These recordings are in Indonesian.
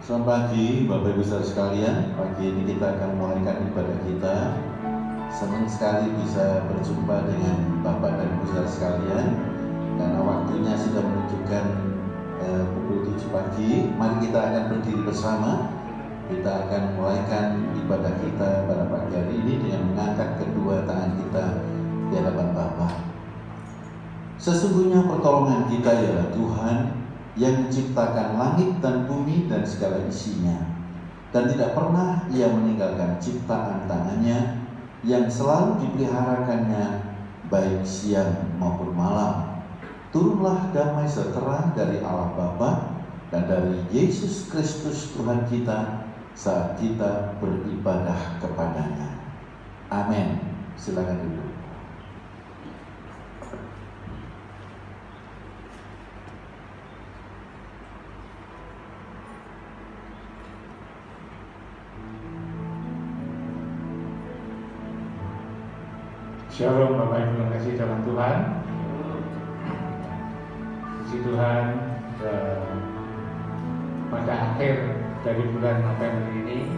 Selamat pagi Bapak Ibu Saudara sekalian. Pagi ini kita akan memulaikan ibadah kita. Senang sekali bisa berjumpa dengan Bapak dan Ibu Saudara sekalian. Karena waktunya sudah menunjukkan pukul 7 pagi. Mari kita akan berdiri bersama. Kita akan memulaikan ibadah kita pada pagi hari ini dengan mengangkat kedua tangan kita di hadapan Bapa. Sesungguhnya pertolongan kita ialah Tuhan yang menciptakan langit dan bumi dan segala isinya, dan tidak pernah Ia meninggalkan ciptaan tangannya yang selalu dipeliharakannya baik siang maupun malam. Turunlah damai sejahtera dari Allah Bapa dan dari Yesus Kristus Tuhan kita saat kita beribadah kepadanya. Amin. Silakan duduk. Shalom Bapak Ibu yang kasih dalam Tuhan. Puji Tuhan, pada akhir dari bulan November ini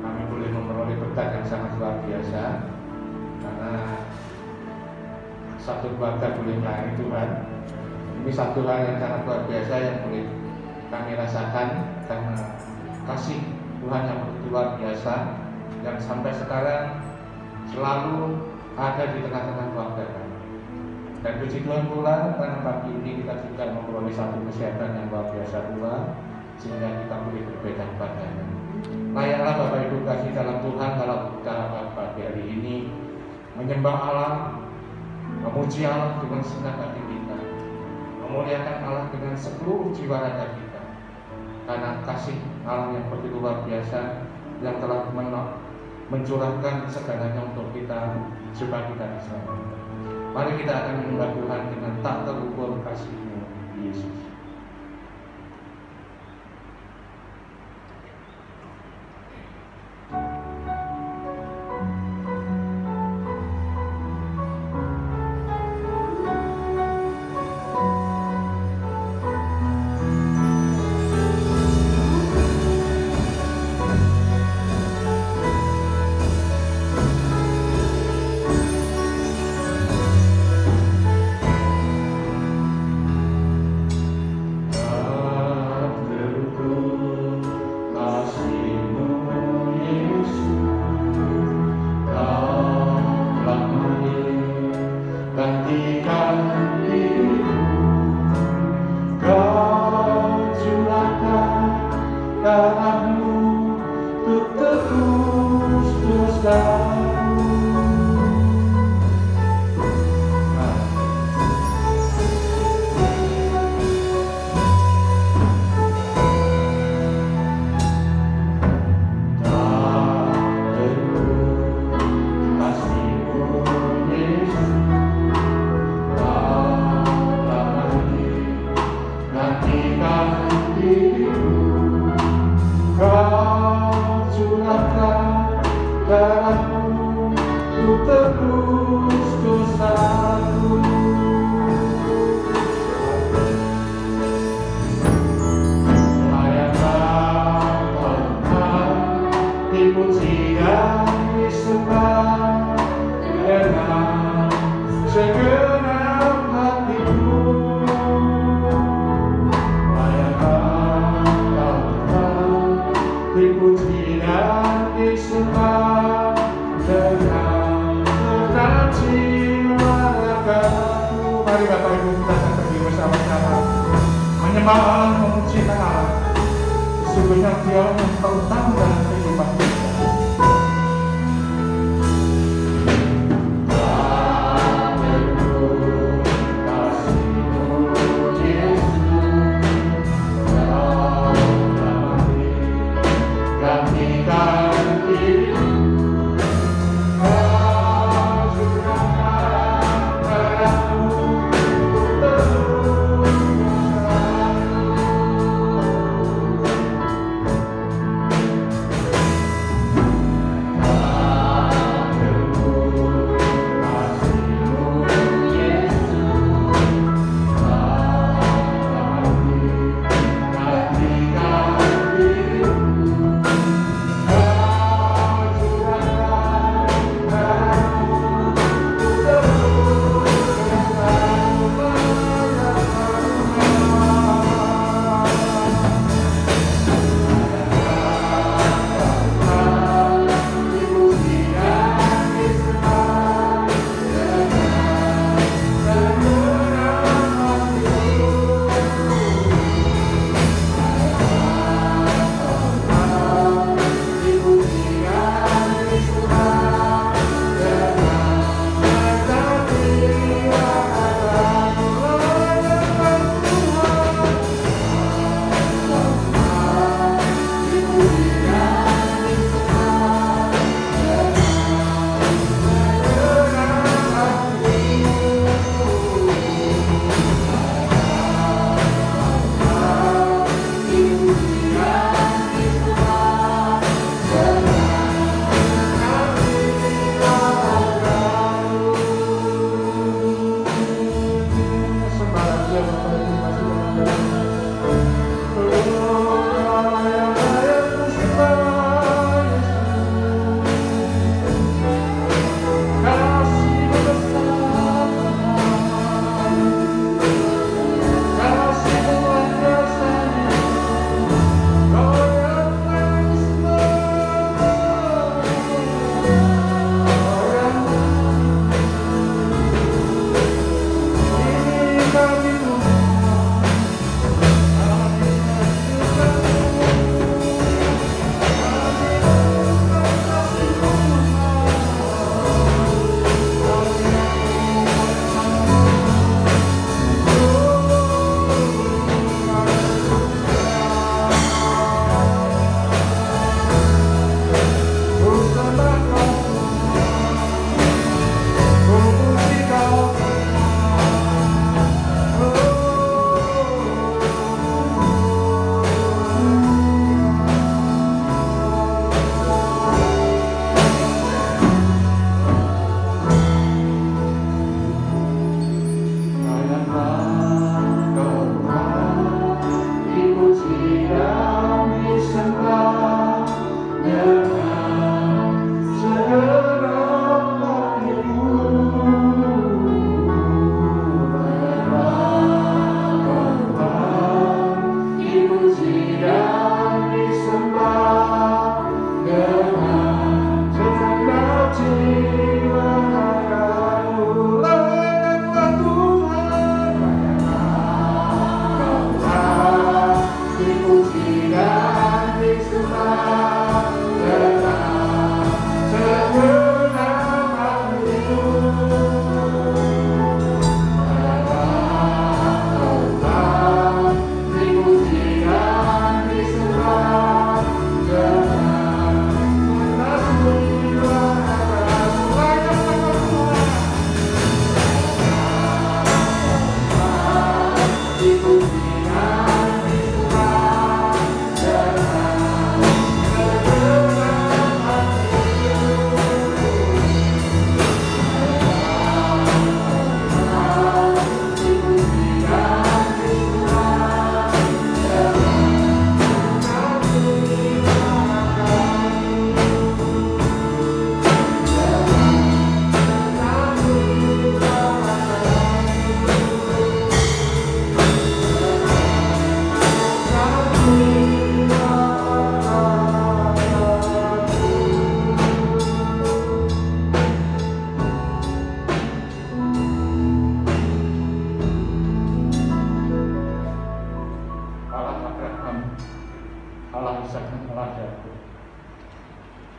kami boleh memperoleh berkat yang sangat luar biasa, karena satu keluarga boleh melayani Tuhan. Ini satu hal yang sangat luar biasa yang boleh kami rasakan, karena kasih Tuhan yang luar biasa yang sampai sekarang selalu ada di tengah-tengah keluarga kami. Dan puji Tuhan pula karena pagi ini kita juga memperoleh satu kesehatan yang luar biasa pula, sehingga kita boleh berbeda padanya. Layaklah Bapak Ibu kasih dalam Tuhan kalau kita pagi hari ini menyembah Allah, memuji Allah dengan segenap hati kita, memuliakan Allah dengan seluruh jiwa raga kita, karena kasih Allah yang begitu luar biasa yang telah mencurahkan segalanya untuk kita supaya kita diselamatkan. Mari kita akan menyembah Tuhan dengan tak terukur kasih-Mu, Yesus.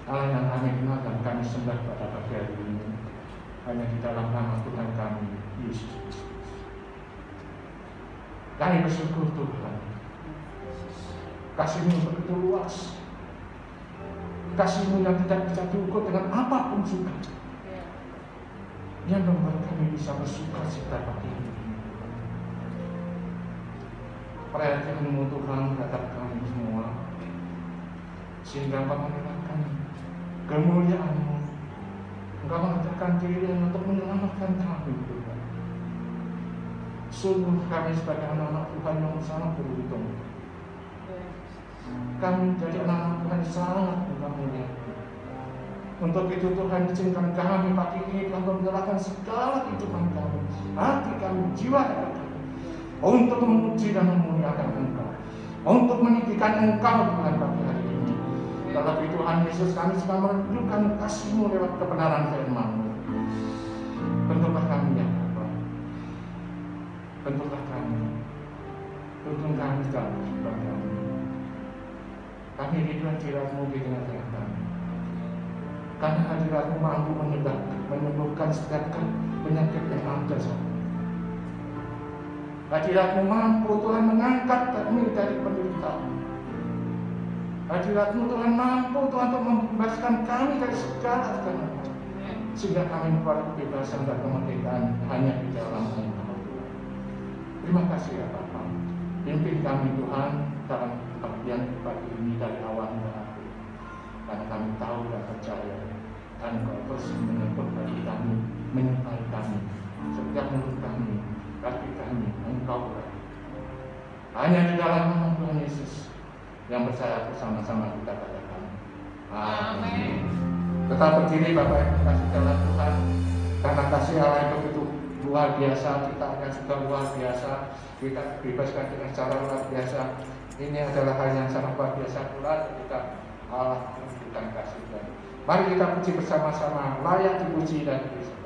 Allah yang kami kenal dan kami sembah pada pagi hari ini hanya di dalam nama Tuhan kami, Yesus Kristus. Kami bersyukur Tuhan, kasih-Mu begitu luas, kasih-Mu yang tidak bisa diukur dengan apapun juga, yang membuat kami bisa bersuka cita pagi ini. Perhatian-Mu Tuhan terhadap kami semua, sehingga Engkau menyerahkan kemuliaan-Mu, Engkau mengatakan diri untuk menyelamatkan kami Tuhan. Sungguh kami sebagai anak-anak Tuhan yang sangat beruntung. Kami jadi anak-anak Tuhan yang sangat mulia. Untuk itu Tuhan izinkan kami pagi ini Tuhan menyerahkan segala kehidupan kami, hati kami, jiwa kami, untuk memuji dan memuliakan Engkau, untuk meninggikan Engkau Tuhan pagi hari ini. Dalam Tuhan Yesus kami sedang menunjukkan kasih-Mu lewat kebenaran firman-Mu. Bentuklah kami ya Bapa, bentuklah kami, tuntun kami dalam kehidupan kami. Kami rindu hadirat-Mu di tengah-tengah kami, karena hadirat-Mu mampu menyembuhkan setiap penyakit yang ada saat ini. Hadirat-Mu mampu Tuhan mengangkat kami dari penderitaan. Hadirat-Mu Tuhan mampu Tuhan untuk membebaskan kami dari segala tekanan, sehingga kami memperoleh kebebasan dan kemerdekaan hanya di dalam Engkau. Terima kasih ya Bapa. Pimpin kami Tuhan dalam pemberian pagi ini dari awal hingga akhir, karena kami tahu dan percaya Engkau terus menyentuh bagi kami, menyertai kami, setiap mulut kami, kaki kami, Engkau berada. Hanya di dalam nama Tuhan Yesus yang percaya bersama-sama kita katakan amin. Tetap berdiri Bapak Ibu kasih dalam Tuhan, karena kasih Allah yang begitu luar biasa, kita akan sudah luar biasa, kita bebaskan dengan cara luar biasa. Ini adalah hal yang sangat luar biasa pula ketika Allah menunjukkan kasih-Nya. Mari kita puji bersama-sama, layak dipuji dan disembah.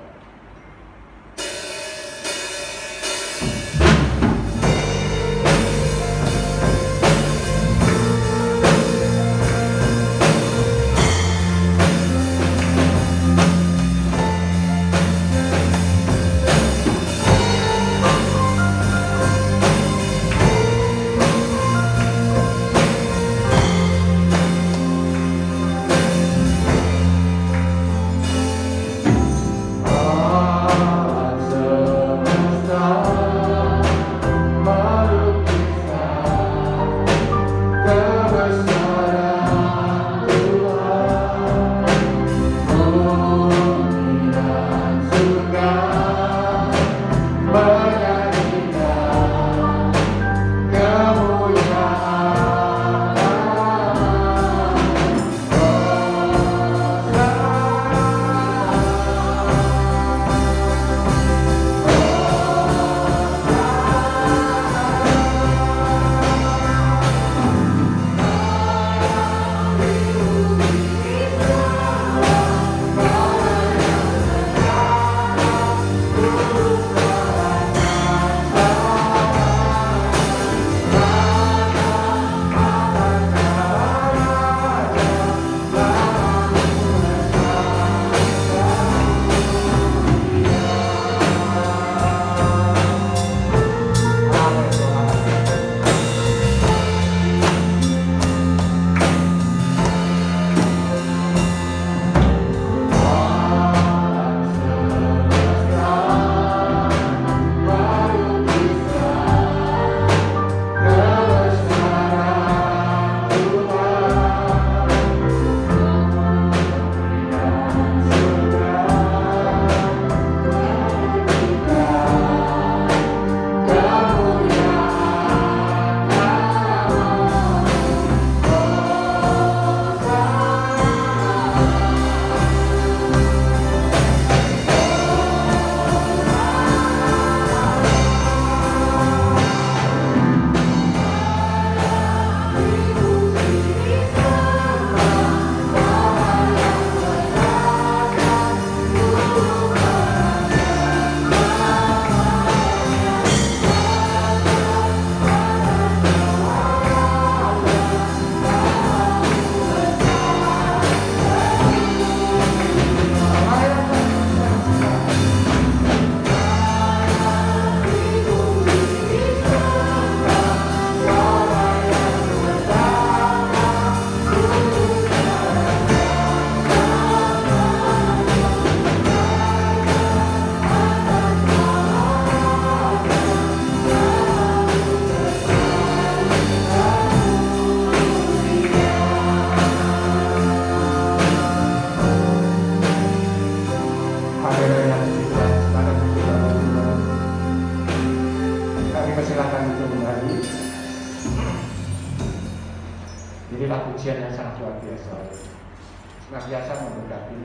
senantiasa memberkati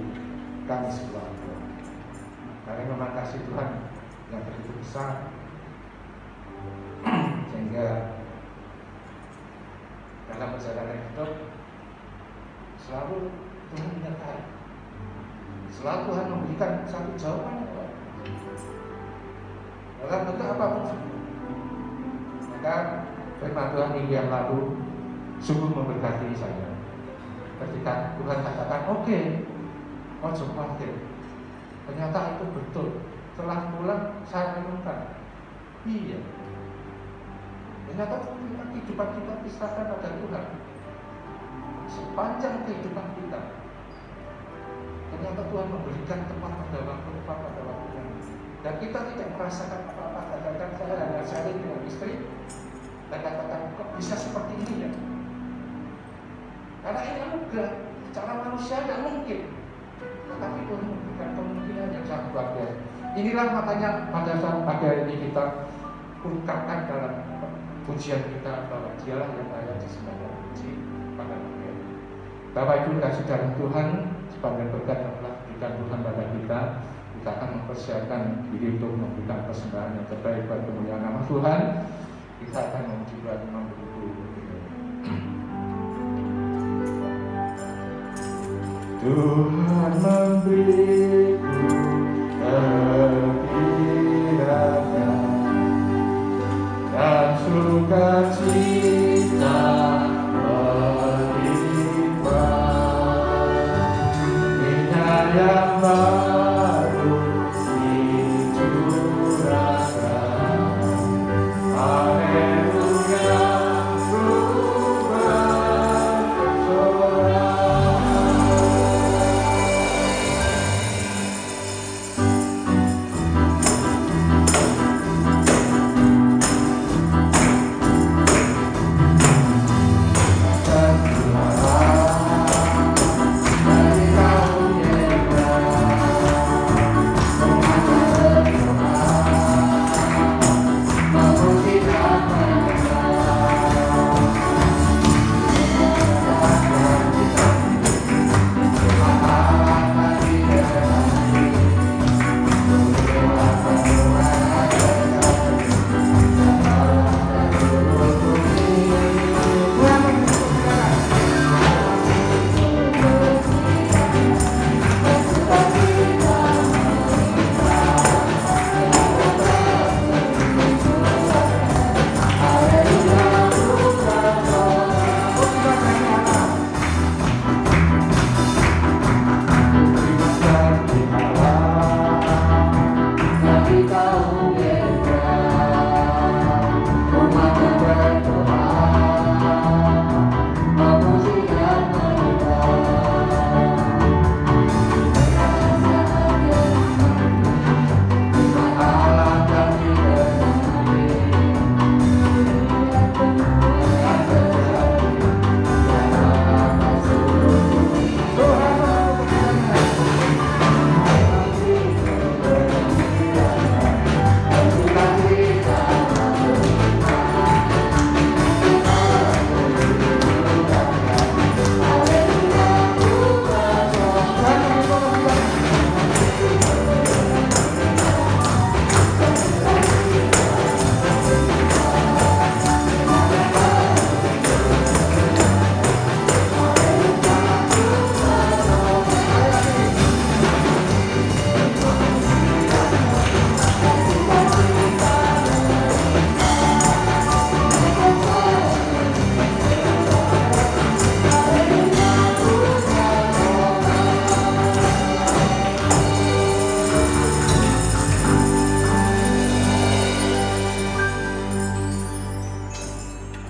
kami sekeluarga. Karena memang kasih Tuhan yang begitu besar, sehingga dalam perjalanan hidup selalu Tuhan menyertai, selalu Tuhan memberikan satu jawaban dalam bentuk apapun. Maka firman Tuhan minggu yang lalu sungguh memberkati saya. Ketika Tuhan katakan, oke, ojo khawatir. Ternyata itu betul. Setelah pulang saya renungkan, iya. Ternyata kehidupan kita diserahkan pada Tuhan. Sepanjang kehidupan kita, ternyata Tuhan memberikan tempat pada waktunya. Dan kita tidak merasakan apa-apa. Kadang-kadang saya hanya sharing dengan istri dan katakan, kok bisa seperti ini ya? Karena ini anugerah, secara manusia tidak mungkin. Tetapi Tuhan memberikan kemungkinan yang sangat luar biasa. Inilah makanya pada saat pagi hari ini kita ungkapkan dalam pujian kita bahwa Dialah yang layak disembah puji pada pagi hari. Bapak Ibu kasih dalam Tuhan, sebagian berkat yang telah diberikan Tuhan pada kita akan mempersiapkan diri untuk memberikan persembahan yang terbaik buat kemuliaan nama Tuhan. Kita akan memuji Tuhan memang begitu. Tuhan memberiku kegembiraan dan sukacita melimpah, minyak yang baru dicurahkan. Haleluya,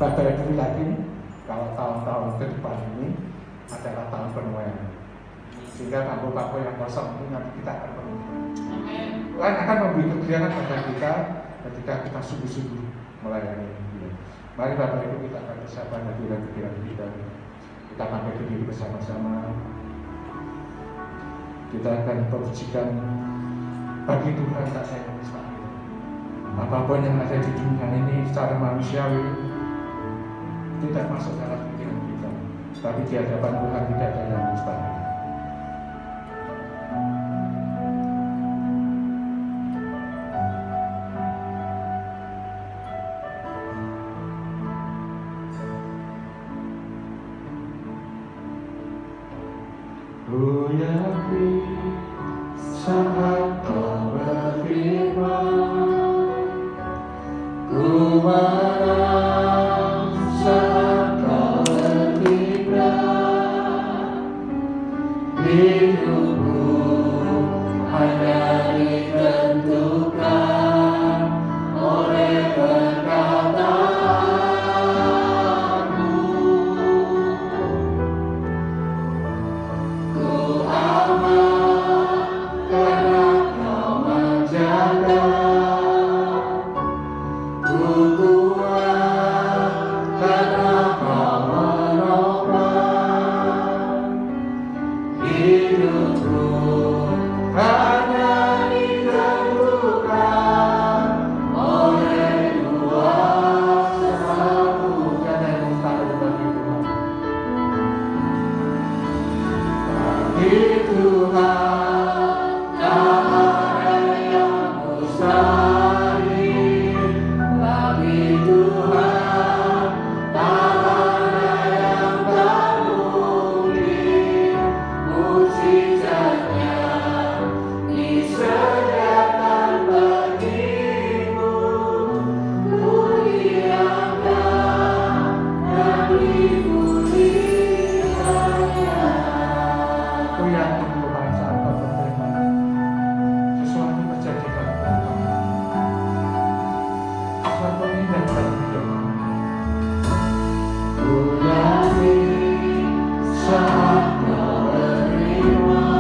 Bapak Ibu yakin kalau tahun-tahun ke depan ini adalah tahun penuaian, sehingga bangku-bangku yang kosong ini nanti kita akan penuhi. Tuhan akan memberi kegiatan pada kita ketika kita sungguh-sungguh melayani Dia. Mari Bapak Ibu kita akan bersama dalam pikiran kita. Kita pakai berdiri bersama-sama. Kita akan memujikan bagi Tuhan tak saya mustahil. Apapun yang ada di dunia ini secara manusiawi tidak masuk dalam pikiran kita. tapi di hadapan Tuhan tidak ada yang mustahil. Ku yakin saat Kau berfirman, ku marah saat Kau bertindak, hidupku hanya ditentukan oleh perkataanmu. Ku aman karena Kau menjaga, ku kuat karena Kau menopang, hidupku hanya ditentukan oleh kuasa-Mu. Tiada yang mustahil bagi Tuhan. Bagi Tuhan tak ada yang mustahil. Bagi Tuhan tak ada yang tak mungkin. Mukjizatnya disediakan bagimu. Muliakan dan dimuliakannya. Aku yakin Tuhan saat Kau berfirman, sesuatu terjadi dalam hidupmu. Sesuatu indah dalam hidupmu. Ku yakin saat Kau berfirman,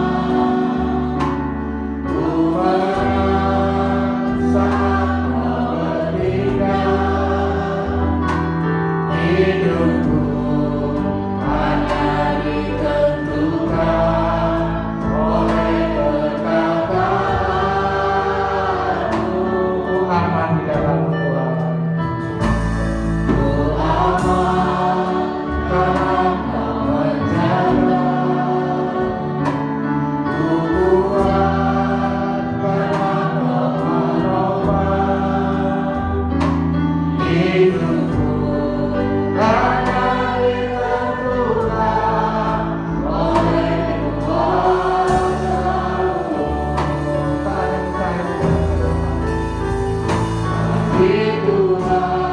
ku marah saat Kau bertindak, hidupku hanya ditentukan oleh perkataanmu. Ku aman di dalam Tuhan. Ku aman karena Kau menjaga, ku kuat karena Kau menopang, hidupku hanya ditentukan oleh kuasa-Mu. Tak ada yang mustahil bagi Tuhan.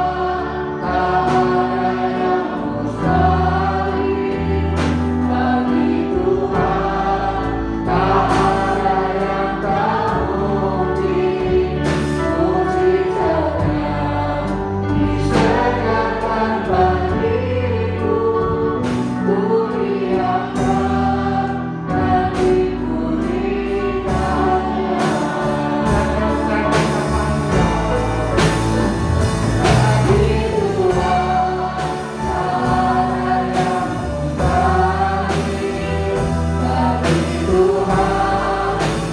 Tak ada yang mustahil bagi Tuhan. Tak ada yang tak mungkin. Mukjizatnya disediakan bagimu. Muliakan dan dimuliakannya. Bagi Tuhan tak ada yang mustahil. Bagi Tuhan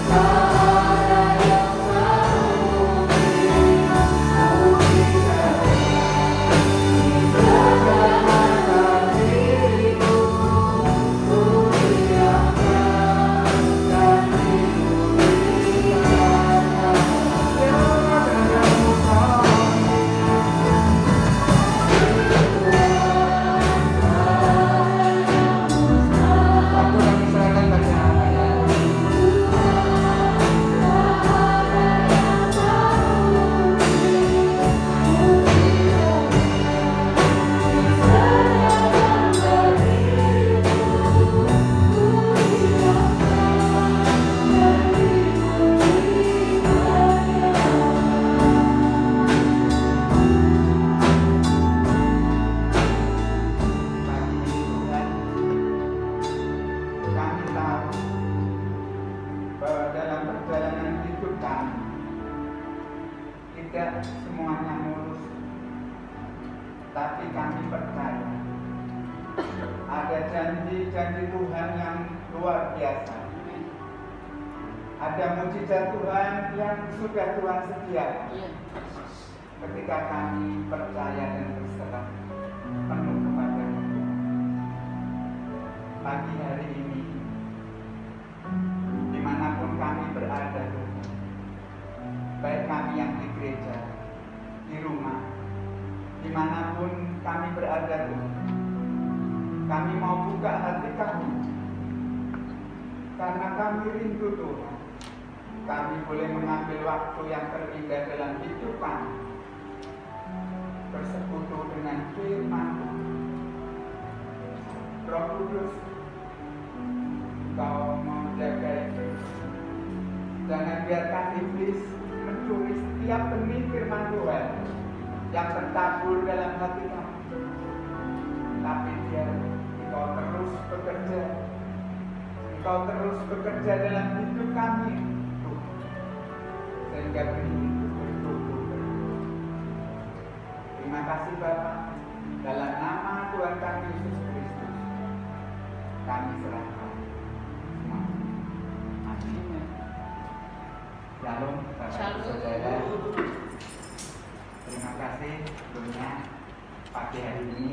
tak ada yang tak mungkin. Mukjizatnya disediakan bagimu. Muliakan dan dimuliakannya. Tiada yang mustahil. Waktu kami serahkan bagi anak-Nya. Bagi Tuhan, kami tahu bahwa dalam perjalanan hidup kami tidak semuanya mulus, tapi kami percaya ada janji-janji Tuhan yang luar biasa. Ada mujizat Tuhan yang sudah Tuhan sediakan. Ketika kami percaya dan berserah penuh kepada Tuhan. pagi hari ini, dimanapun kami berada, baik kami yang di gereja, di rumah, dimanapun kami berada, kami mau buka hati kami, karena kami rindu Tuhan. Kami boleh mengambil waktu yang terindah dalam hidup kami, bersekutu dengan firman Tuhan. Roh Kudus, Kau menjaga itu. Jangan biarkan iblis mencuri setiap benih firman Tuhan yang tertabur dalam hati kami. Tapi biar Engkau terus bekerja, Engkau terus bekerja dalam hidup kami, Tuhan, sehingga benih itu bertumbuh. Terima kasih Bapa, dalam nama Tuhan kami Yesus Kristus kami serahkan semua. Amin. Shalom Bapak Ibu Saudara. Terima kasih sebelumnya pagi hari ini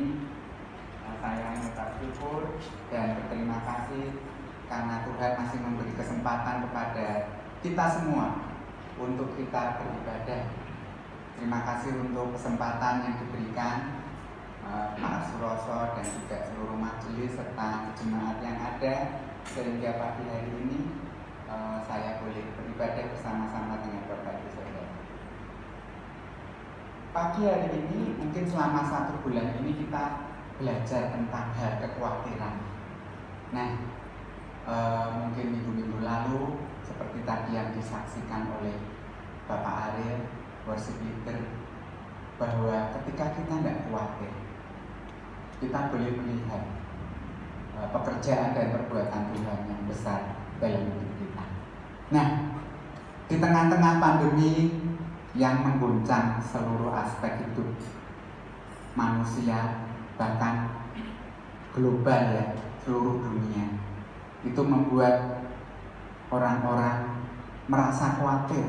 saya mengucap syukur dan berterima kasih karena Tuhan masih memberi kesempatan kepada kita semua untuk kita beribadah. Terima kasih untuk kesempatan yang diberikan Pak Suroso dan juga seluruh majelis serta jemaat yang ada, sehingga pagi hari ini saya boleh beribadah bersama-sama dengan Bapak Ibu Saudara. Pagi hari ini mungkin selama 1 bulan ini kita belajar tentang hal kekhawatiran. Nah, mungkin minggu-minggu lalu seperti tadi yang disaksikan oleh Bapak Ariel, worship leader, bahwa ketika kita tidak khawatir, kita boleh melihat pekerjaan dan perbuatan Tuhan yang besar dalam hidup kita. Nah, di tengah-tengah pandemi yang mengguncang seluruh aspek hidup manusia, bahkan global ya, seluruh dunia, itu membuat orang-orang merasa khawatir.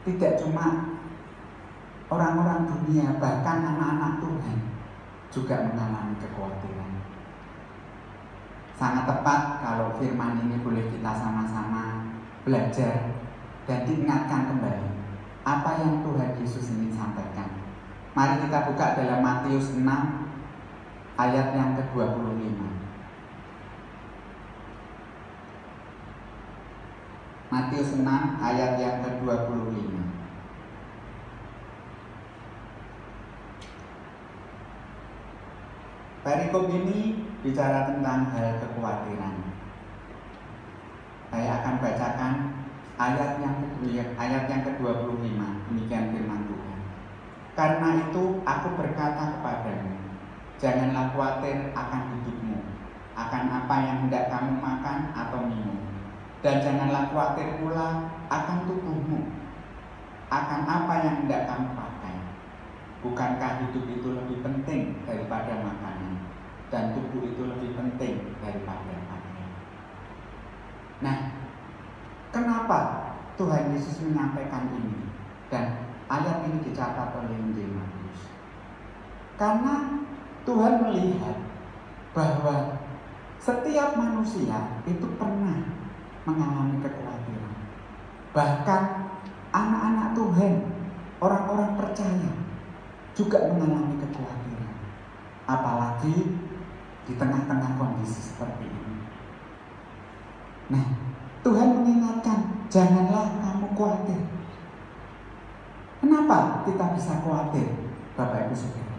Tidak cuma orang-orang dunia, bahkan anak-anak Tuhan juga mengalami kekhawatiran. Sangat tepat kalau firman ini boleh kita sama-sama belajar dan diingatkan kembali apa yang Tuhan Yesus ingin sampaikan. Mari kita buka dalam Matius 6 ayat yang ke-25. Matius 6 ayat yang ke-25. Perikop ini bicara tentang hal kekhawatiran. Saya akan bacakan ayat yang ke-25. Demikian firman Tuhan. Karena itu aku berkata kepadamu, janganlah khawatir akan hidupmu, akan apa yang hendak kamu makan atau minum, dan janganlah khawatir pula akan tubuhmu, akan apa yang hendak kamu pakai. Bukankah hidup itu lebih penting daripada makanan, dan tubuh itu lebih penting daripada pakaian? Nah, kenapa Tuhan Yesus menyampaikan ini? Dan ayat ini dicatat oleh Injil Matius. Karena Tuhan melihat bahwa setiap manusia itu pernah mengalami kekhawatiran. Bahkan anak-anak Tuhan, orang-orang percaya juga mengalami kekhawatiran. Apalagi di tengah-tengah kondisi seperti ini. Nah, Tuhan mengingatkan, janganlah kamu khawatir. Kenapa kita bisa khawatir, Bapak Ibu Saudara?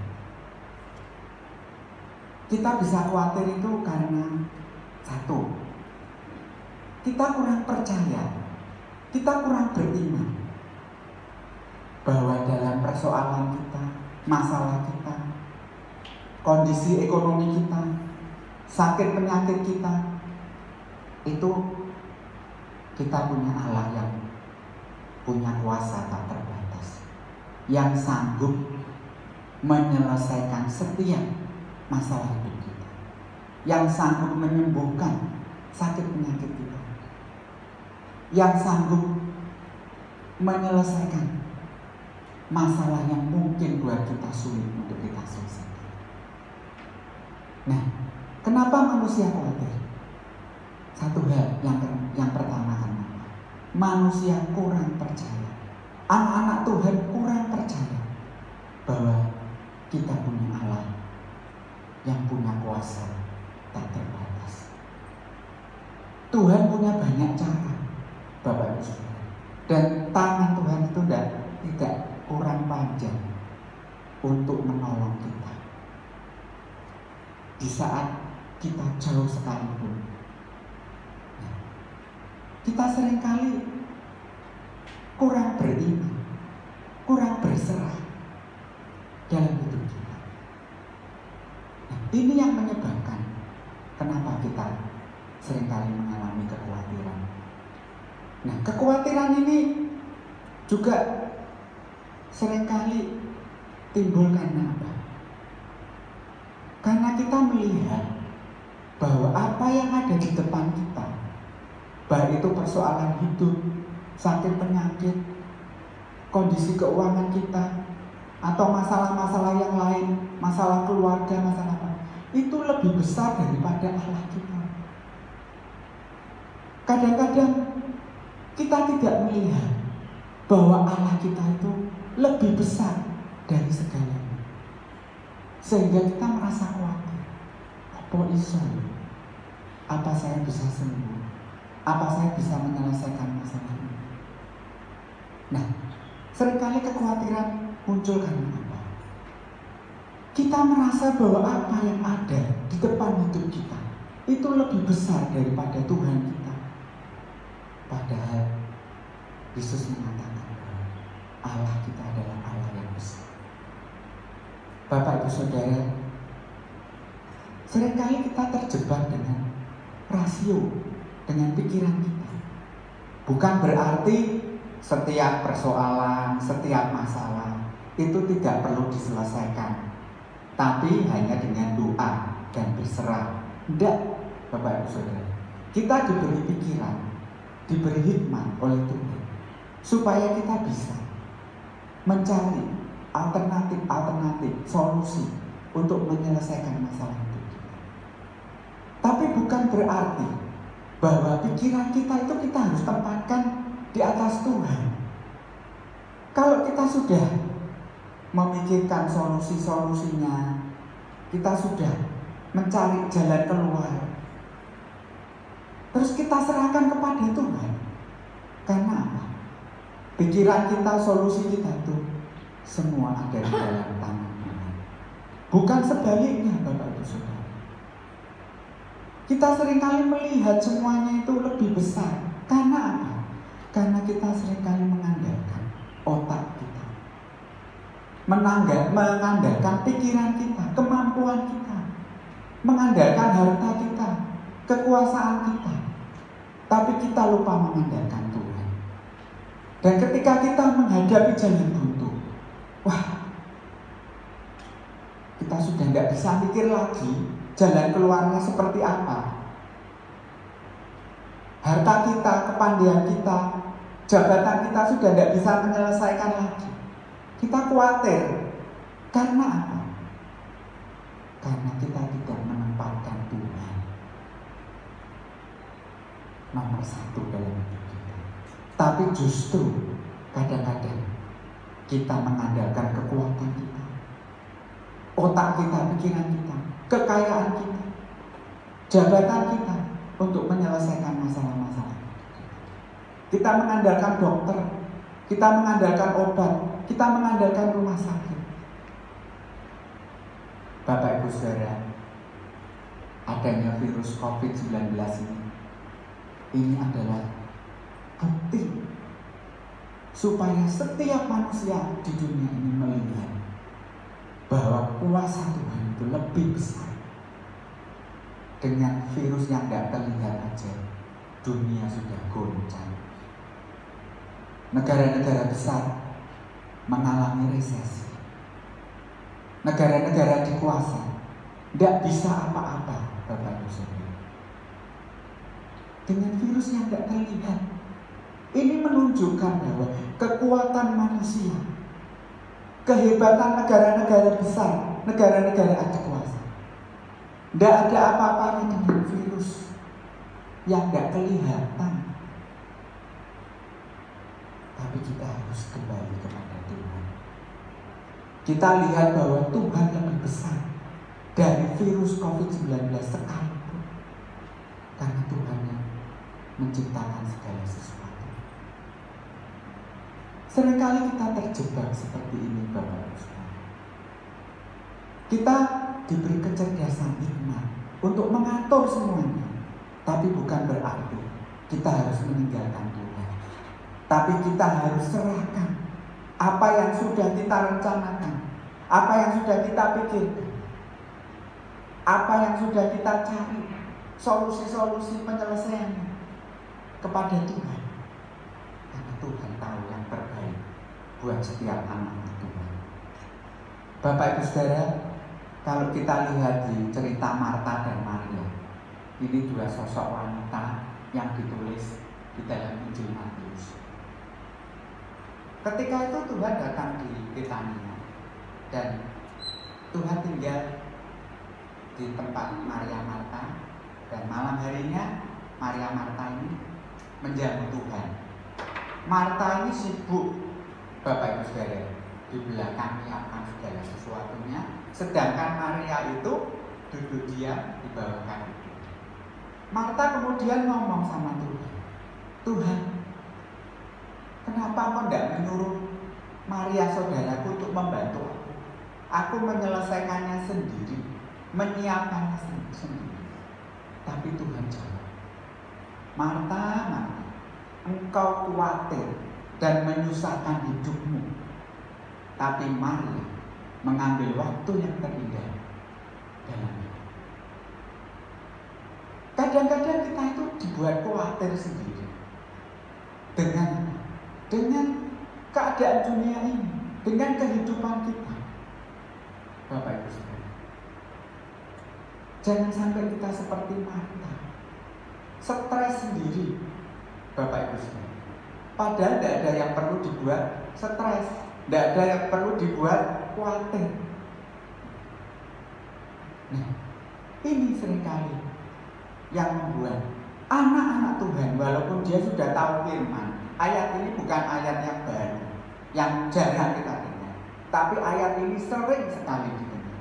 Kita bisa khawatir itu karena satu, kita kurang percaya, kita kurang beriman bahwa dalam persoalan kita, masalah kita, kondisi ekonomi kita, sakit penyakit kita, itu kita punya Allah yang punya kuasa tak terbatas, yang sanggup menyelesaikan setiap masalah hidup kita, yang sanggup menyembuhkan sakit penyakit kita, yang sanggup menyelesaikan masalah yang mungkin buat kita sulit untuk kita selesaikan. Nah, Kenapa manusia khawatir? Satu hal yang pertama kan, manusia kurang percaya. Anak-anak Tuhan kurang percaya bahwa kita punya Allah yang punya kuasa tak terbatas. Tuhan punya banyak cara, Bapak Ibu Saudara. Dan tangan Tuhan itu tidak kurang panjang untuk menolong kita di saat kita jauh sekalipun. Kita seringkali kurang beriman, kurang berserah dalam hidup kita. Nah, ini yang menyebabkan kenapa kita seringkali mengalami kekhawatiran. Nah, kekhawatiran ini juga seringkali timbul karena apa? Karena kita melihat bahwa apa yang ada di depan kita, baik itu persoalan hidup, sakit penyakit, kondisi keuangan kita, atau masalah-masalah yang lain, masalah keluarga, masalah apa, itu lebih besar daripada Allah kita. Kadang-kadang kita tidak melihat bahwa Allah kita itu lebih besar dari segalanya, sehingga kita merasa khawatir. Apa iso? Apa saya bisa sembuh? Apa saya bisa menyelesaikan masalah ini? Nah, seringkali kekhawatiran muncul karena apa? Kita merasa bahwa apa yang ada di depan hidup kita itu lebih besar daripada Tuhan kita. Padahal Yesus mengatakan bahwa Allah kita adalah Allah yang besar. Bapak Ibu Saudara, seringkali kita terjebak dengan rasio, dengan pikiran kita. Bukan berarti setiap persoalan, setiap masalah itu tidak perlu diselesaikan, tapi hanya dengan doa dan berserah. Tidak, Bapak Ibu Saudara. Kita diberi pikiran, diberi hikmat oleh Tuhan, supaya kita bisa mencari alternatif solusi untuk menyelesaikan masalah hidup kita. Tapi bukan berarti bahwa pikiran kita itu kita harus tempatkan di atas Tuhan. Kalau kita sudah memikirkan solusi-solusinya, kita sudah mencari jalan keluar, terus kita serahkan kepada Tuhan. Karena apa? Pikiran kita, solusi kita itu semua ada di dalam tangan Tuhan. Bukan sebaliknya, Bapak Ibu Saudara. Kita seringkali melihat semuanya itu lebih besar. Karena apa? Karena kita seringkali mengandalkan otak kita, mengandalkan pikiran kita, kemampuan kita, mengandalkan harta kita, kekuasaan kita. Tapi kita lupa mengandalkan Tuhan. Dan ketika kita menghadapi jalan buntu, wah, kita sudah tidak bisa mikir lagi jalan keluarnya seperti apa. Harta kita, kepandaian kita, jabatan kita sudah tidak bisa menyelesaikan lagi. Kita khawatir. Karena apa? Karena kita tidak menempatkan Tuhan nomor satu dalam hidup kita. Tapi justru kadang-kadang kita mengandalkan kekuatan kita, otak kita, pikiran kita, kekayaan kita, jabatan kita untuk menyelesaikan masalah-masalah. Kita mengandalkan dokter, kita mengandalkan obat, kita mengandalkan rumah sakit. Bapak Ibu Saudara, adanya virus COVID-19 ini adalah bukti supaya setiap manusia di dunia ini melihat bahwa kuasa Tuhan itu lebih besar. Dengan virus yang tidak terlihat aja, dunia sudah goncang. Negara-negara besar mengalami resesi. Negara-negara dikuasai, tidak bisa apa-apa, Bapak Ibu Saudara. Dengan virus yang tidak terlihat, ini menunjukkan bahwa kekuatan manusia, kehebatan negara-negara besar, negara-negara adikuasa, Tidak ada apa-apanya dengan virus yang tidak kelihatan. Tapi kita harus kembali kepada Tuhan. Kita lihat bahwa Tuhan lebih besar dari virus COVID-19 sekalipun. Karena Tuhan yang menciptakan segala sesuatu. Seringkali kita terjebak seperti ini, Bapak-Ibu sekalian. Kita diberi kecerdasan hikmat untuk mengatur semuanya. Tapi bukan berarti kita harus meninggalkan Tuhan. Tapi kita harus serahkan apa yang sudah kita rencanakan, apa yang sudah kita pikirkan, apa yang sudah kita cari, solusi-solusi penyelesaiannya kepada Tuhan. Karena Tuhan tahu yang terbaik buat setiap anak Tuhan. Bapak Ibu Saudara, kalau kita lihat di cerita Marta dan Maria, ini dua sosok wanita yang ditulis di dalam Injil Matius. Ketika itu Tuhan datang di Betania dan Tuhan tinggal di tempat Maria Marta, dan malam harinya Maria Marta ini menjamu Tuhan. Marta ini sibuk, Bapak Ibu Saudara, di belakang menyiapkan segala sesuatunya, sedangkan Maria itu duduk diam di bawah kayu. Marta kemudian ngomong sama Tuhan, Tuhan, kenapa kau tidak menyuruh Maria saudaraku untuk membantu aku? Aku menyelesaikannya sendiri, menyiapkannya sendiri. Tapi Tuhan jawab, Marta, Marta, engkau khawatir dan menyusahkan hidupmu. Tapi Maria mengambil waktu yang terindah dalam hidup. Kadang-kadang kita itu dibuat khawatir sendiri dengan keadaan dunia ini, dengan kehidupan kita. Bapak Ibu Saudara, jangan sampai kita seperti Marta, stres sendiri. Bapak Ibu Saudara, padahal tidak ada yang perlu dibuat stres, tidak ada yang perlu dibuat khawatir. Nah, ini seringkali yang membuat anak-anak Tuhan, walaupun dia sudah tahu firman, ayat ini bukan ayat yang baru, yang jarang kita dengar, tapi ayat ini sering sekali didengar.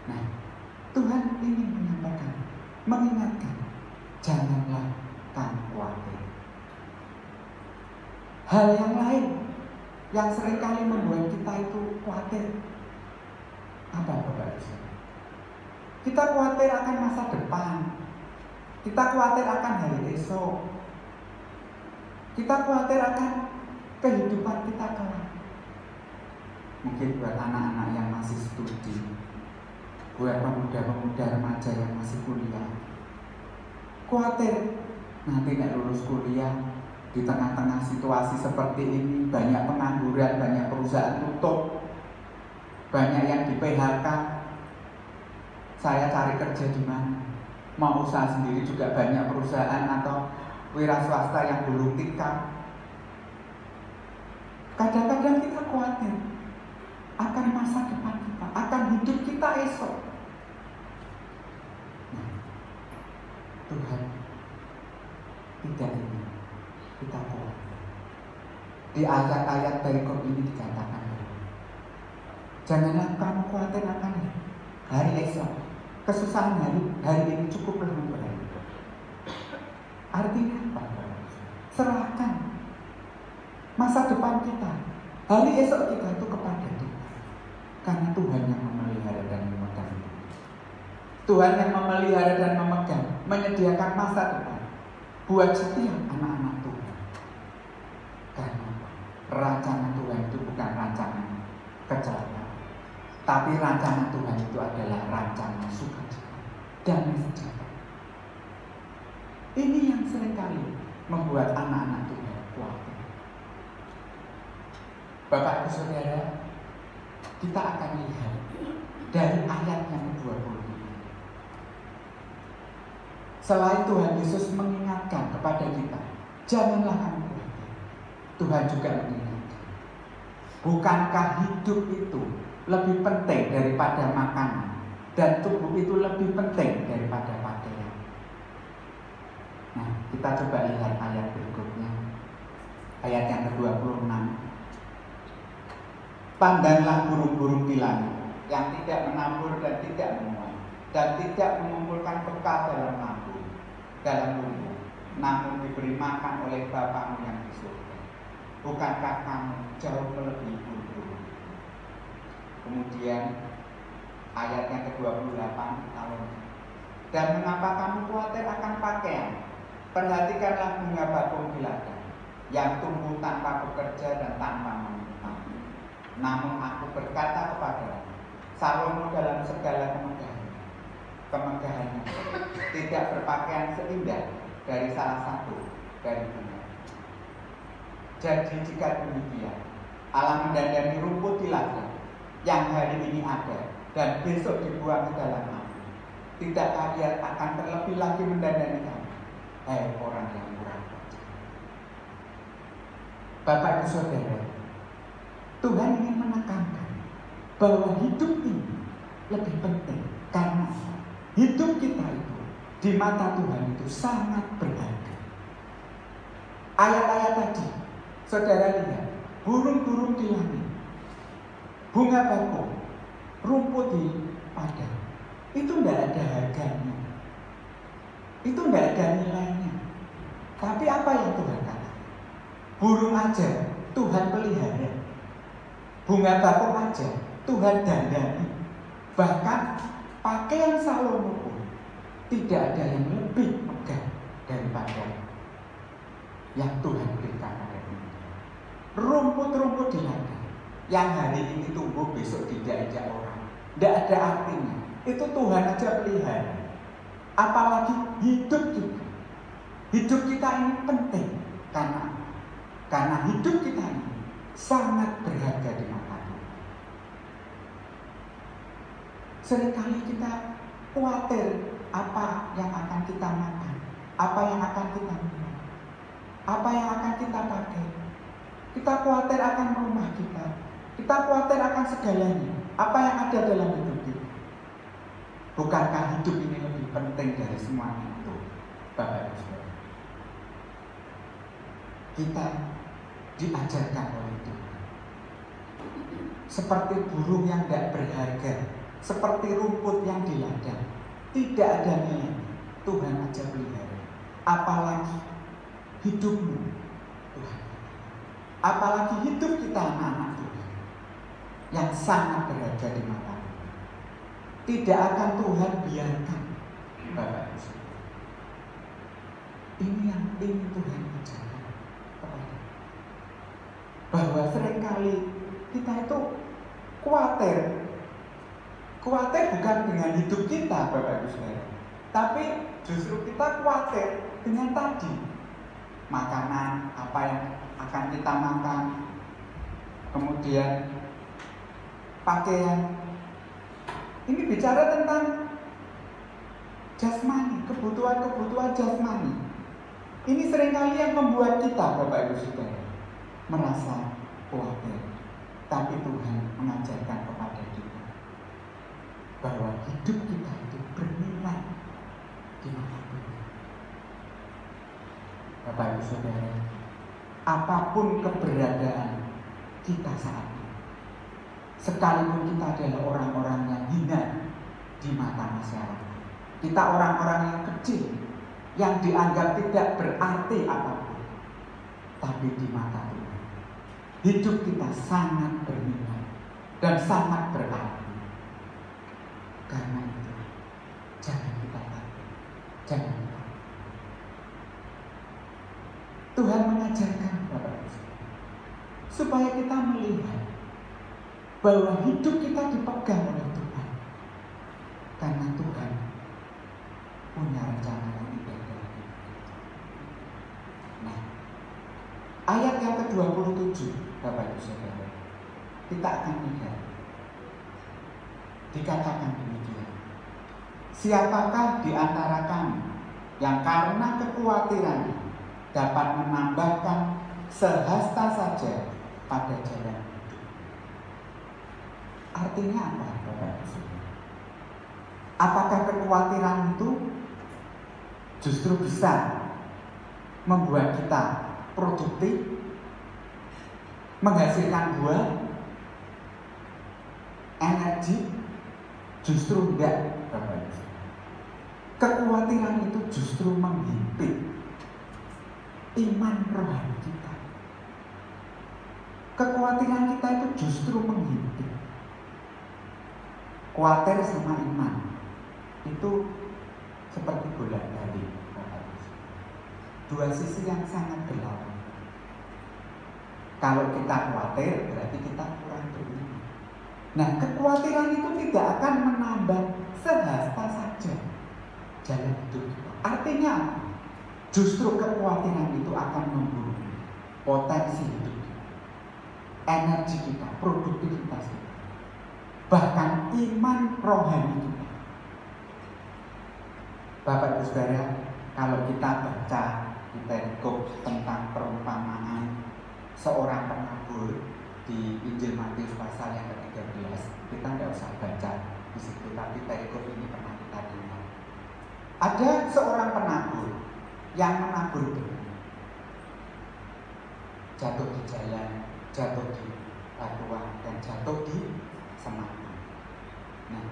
Nah, Tuhan ingin menyampaikan, mengingatkan, janganlah kamu khawatir. Hal yang lain yang seringkali membuat kita itu khawatir, apa Bapak Ibu? Kita khawatir akan masa depan, kita khawatir akan hari esok, kita khawatir akan kehidupan kita kelak. Mungkin buat anak-anak yang masih studi, buat pemuda-pemuda remaja yang masih kuliah, khawatir nanti nggak lulus kuliah, di tengah-tengah situasi seperti ini, banyak pengangguran, banyak perusahaan tutup, banyak yang di PHK. Saya cari kerja di mana? Mau usaha sendiri juga banyak perusahaan atau wira swasta yang gulung tikar. Kadang-kadang kita khawatir akan masa depan kita, akan hidup kita esok. Nah, Tuhan tidak ingin kita khawatir. Di ayat-ayat berikut ini dikatakan, janganlah kamu khawatir akan hari esok. Kesusahan hari ini cukuplah untuk hari itu. Artinya apa? Serahkan masa depan kita, hari esok kita itu kepada Tuhan. Karena Tuhan yang memelihara dan memegang. Tuhan yang memelihara dan memegang, menyediakan masa depan buat setiap anak-anak Tuhan. Karena rancangan Tuhan itu bukan rancangan kecelakaan, tapi rancangan Tuhan itu adalah rancangan sukacita, damai sejahtera. Ini yang seringkali membuat anak-anak Tuhan khawatir. Bapak Ibu Saudara, kita akan lihat dari ayat yang ke-20. Selain Tuhan Yesus mengingatkan kepada kita, janganlah kamu khawatir, Tuhan juga mengingatkan, bukankah hidup itu lebih penting daripada makanan, Dan tubuh itu lebih penting daripada pakaian. Nah, kita coba lihat ayat berikutnya. Ayat yang ke-26. Pandanglah burung-burung di langit yang tidak menabur dan tidak menuai dan tidak mengumpulkan bekal dalam lumbung, namun diberi makan oleh Bapamu yang di surga. Bukankah kamu jauh melebihi burung-burung? Kemudian ayat yang ke-28, dan mengapa kamu khawatir akan pakaian? Perhatikanlah bunga bakung di ladang yang tumbuh tanpa bekerja dan tanpa menuai. Namun aku berkata kepadamu, Salomo dalam segala kemegahannya tidak berpakaian seindah dari salah satu dari bunga. Jadi jika demikian, Allah mendandani rumput di ladang yang hari ini ada dan besok dibuang ke dalam api, tidakkah Ia akan terlebih lagi mendandani kamu, hai orang yang kurang percaya? Bapak Ibu Saudara, Tuhan ingin menekankan bahwa hidup ini lebih penting, karena hidup kita itu di mata Tuhan itu sangat berharga. Ayat-ayat tadi, saudara lihat, burung-burung di langit, bunga bakung, rumput di padang, itu tidak ada harganya, itu tidak ada nilainya. Tapi apa yang Tuhan katakan? Burung aja Tuhan pelihara, bunga bakung aja Tuhan dandani. Bahkan pakaian Salomo pun tidak ada yang lebih megah daripada yang Tuhan berikan pada kita. Rumput-rumput di ladang yang hari ini tumbuh besok tidak orang, tidak ada artinya. Itu Tuhan aja pelihara. Apalagi hidup kita. Hidup kita ini penting karena hidup kita ini sangat berharga di mata Tuhan. Seringkali kita khawatir apa yang akan kita makan, apa yang akan kita minum, apa yang akan kita pakai. Kita khawatir akan rumah kita, kita khawatir akan segalanya, apa yang ada dalam hidup kita. Bukankah hidup ini lebih penting dari semuanya itu, Bapak Ibu Saudara? Kita diajarkan oleh Tuhan seperti burung yang tidak berharga, seperti rumput yang di ladang, tidak ada nilai, Tuhan aja pelihara. Apalagi hidupmu, Tuhan. Apalagi hidup kita anak-anak Tuhan yang sangat berharga di mata Tuhan. Tidak akan Tuhan biarkan, Bapak Ibu. Ini yang ingin Tuhan ajarkan kepada, bahwa seringkali kita itu khawatir bukan dengan hidup kita, Bapak Ibu Saudara, tapi justru kita khawatir dengan tadi makanan, apa yang akan kita makan, kemudian pakaian. Ini bicara tentang jasmani, kebutuhan jasmani. Ini seringkali yang membuat kita, Bapak Ibu Saudara, merasa khawatir. Tapi Tuhan mengajarkan kepada kita bahwa hidup kita itu bernilai di mata Tuhan. Bapak Ibu Saudara, apapun keberadaan kita saat ini, sekalipun kita adalah orang-orang yang hina di mata masyarakat, kita orang-orang yang kecil, yang dianggap tidak berarti apapun, tapi di mata Tuhan, hidup kita sangat bernilai dan sangat berarti. Karena itu, jangan kita takut, jangan kita takut. Tuhan mengajarkan Bapak Ibu supaya kita melihat bahwa hidup kita dipegang oleh Tuhan, karena Tuhan punya rencana yang indah dalam hidup kita. Nah, ayat yang ke-27, Bapak Ibu Saudara, kita akan lihat dikatakan demikian. Siapakah di antara kami yang karena kekhawatiran dapat menambahkan sehasta saja pada jalan hidup? Artinya apa, Bapak Ibu Saudara? Apakah kekhawatiran itu justru bisa membuat kita produktif, menghasilkan buah, energi? Justru enggak, Bapak Ibu. Kekhawatiran itu justru menghimpit iman rohani kita. Kekhawatiran kita itu justru menghimpit. Khawatir sama iman itu seperti bolak-balik, Bapak Ibu. Dua sisi yang sangat berlawanan. Kalau kita khawatir, berarti kita kurang beriman. Nah, kekhawatiran itu tidak akan menambah sehasta saja jalan hidup kita. Artinya apa? Justru kekhawatiran itu akan membunuh potensi hidup kita, energi kita, produktivitas kita, bahkan iman rohani kita. Bapak Ibu Saudara, kalau kita baca di perikop tentang perumpamaan seorang penabur di Injil Matius pasal yang ke-13, kita tidak usah baca di situ, tapi perikop ini pernah kita dengar. Ada seorang penabur yang menabur benih, jatuh di jalan, jatuh di batuan, dan jatuh di semak. Nah,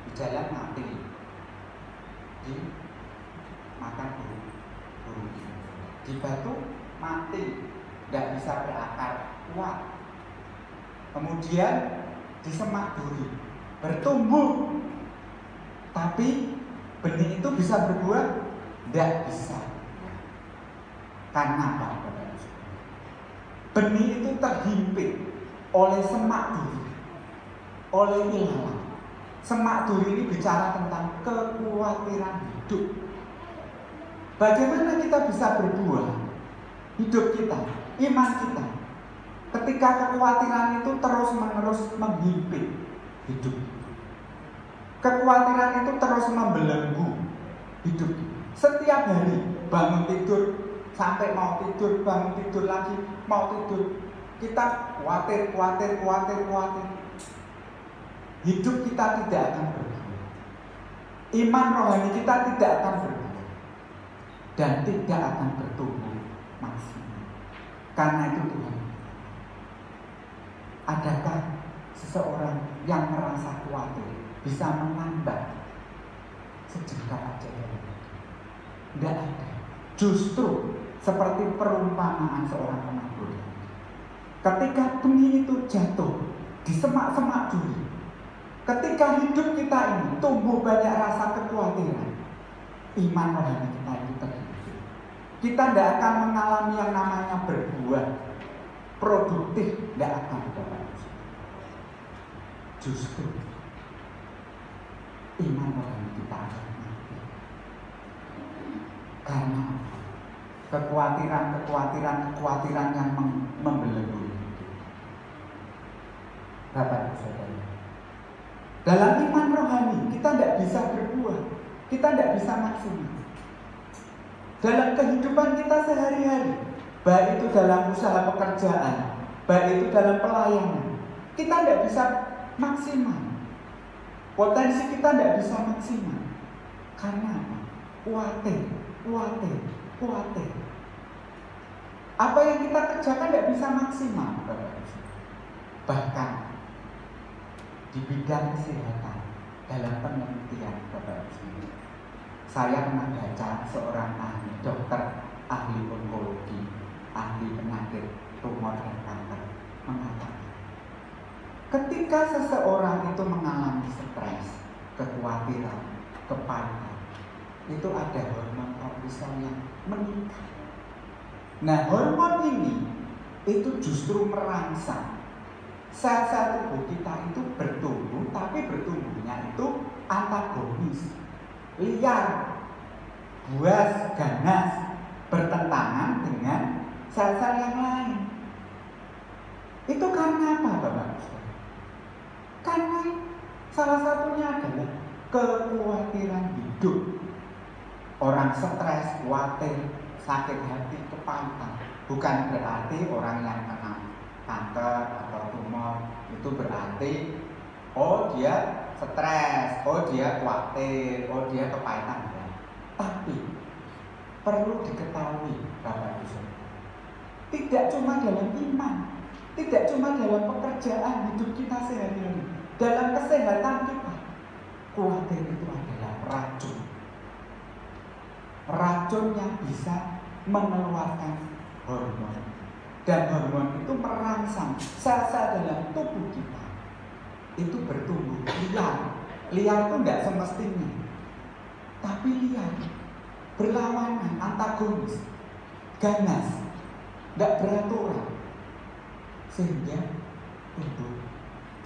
di jalan mati, dimakan burung, di batu mati, tidak bisa berakar kuat. Kemudian di semak duri bertumbuh, tapi benih itu bisa berbuah? Tidak bisa. Karena apa? Benih itu terhimpit oleh semak duri, oleh ilalang. Semak duri ini bicara tentang kekhawatiran hidup. Bagaimana kita bisa berbuah? Hidup kita, iman kita, ketika kekhawatiran itu terus-menerus menghimpit hidup. Kekhawatiran itu terus membelenggu hidup. Setiap hari bangun tidur, sampai mau tidur, bangun tidur lagi, mau tidur, kita khawatir. Hidup kita tidak akan berbuah. Iman rohani kita tidak akan berbuah dan tidak akan bertumbuh maksimal. Karena itu Tuhan, adakah seseorang yang merasa khawatir bisa menambah sejengkal aja dari itu? Tidak ada. Justru seperti perumpamaan seorang penabur. Ketika benih itu jatuh di semak-semak duri, ketika hidup kita ini tumbuh banyak rasa kekhawatiran, iman rohani kita itu terhimpit. Kita tidak akan mengalami yang namanya berbuah produktif, tidak akan, Bapak. Justru iman rohani kita akan mati. Karena kekhawatiran yang membelenggu hidup. Bapak Saudara, dalam iman rohani kita tidak bisa berbuah, kita tidak bisa maksimal. Dalam kehidupan kita sehari-hari, baik itu dalam usaha pekerjaan, baik itu dalam pelayanan, kita tidak bisa maksimal. Potensi kita tidak bisa maksimal. Karena apa? Khawatir. Apa yang kita kerjakan tidak bisa maksimal. Bahkan di bidang kesehatan, dalam penelitian, Bapak Ibu, saya pernah baca seorang ahli dokter, ahli onkologi, ahli penyakit tumor dan kanker mengatakan, ketika seseorang itu mengalami stres, kekhawatiran, kepanikan, itu ada hormon kortisol yang meningkat. Nah, hormon ini itu justru merangsang sel-sel tubuh kita itu bertumbuh, tapi bertumbuhnya itu antagonis, liar, buas, ganas, bertentangan dengan sel-sel yang lain. Itu karena apa, Bapak? Karena salah satunya adalah kekhawatiran hidup. Orang stres, khawatir, sakit hati, kepahitan. Bukan berarti orang yang kena kanker atau tumor itu berarti dia stres, oh dia khawatir, oh dia kepahitan. Tapi perlu diketahui Bapak Ibu, tidak cuma dalam iman, tidak cuma dalam pekerjaan hidup kita sehari-hari, dalam kesehatan kita, khawatir itu adalah racun. Racun yang bisa mengeluarkan hormon. Dan hormon itu merangsang sel-sel dalam tubuh kita itu bertumbuh liar. Liar itu tidak semestinya, tapi liar, berlawanan, antagonis, ganas, tidak beraturan, sehingga tumbuh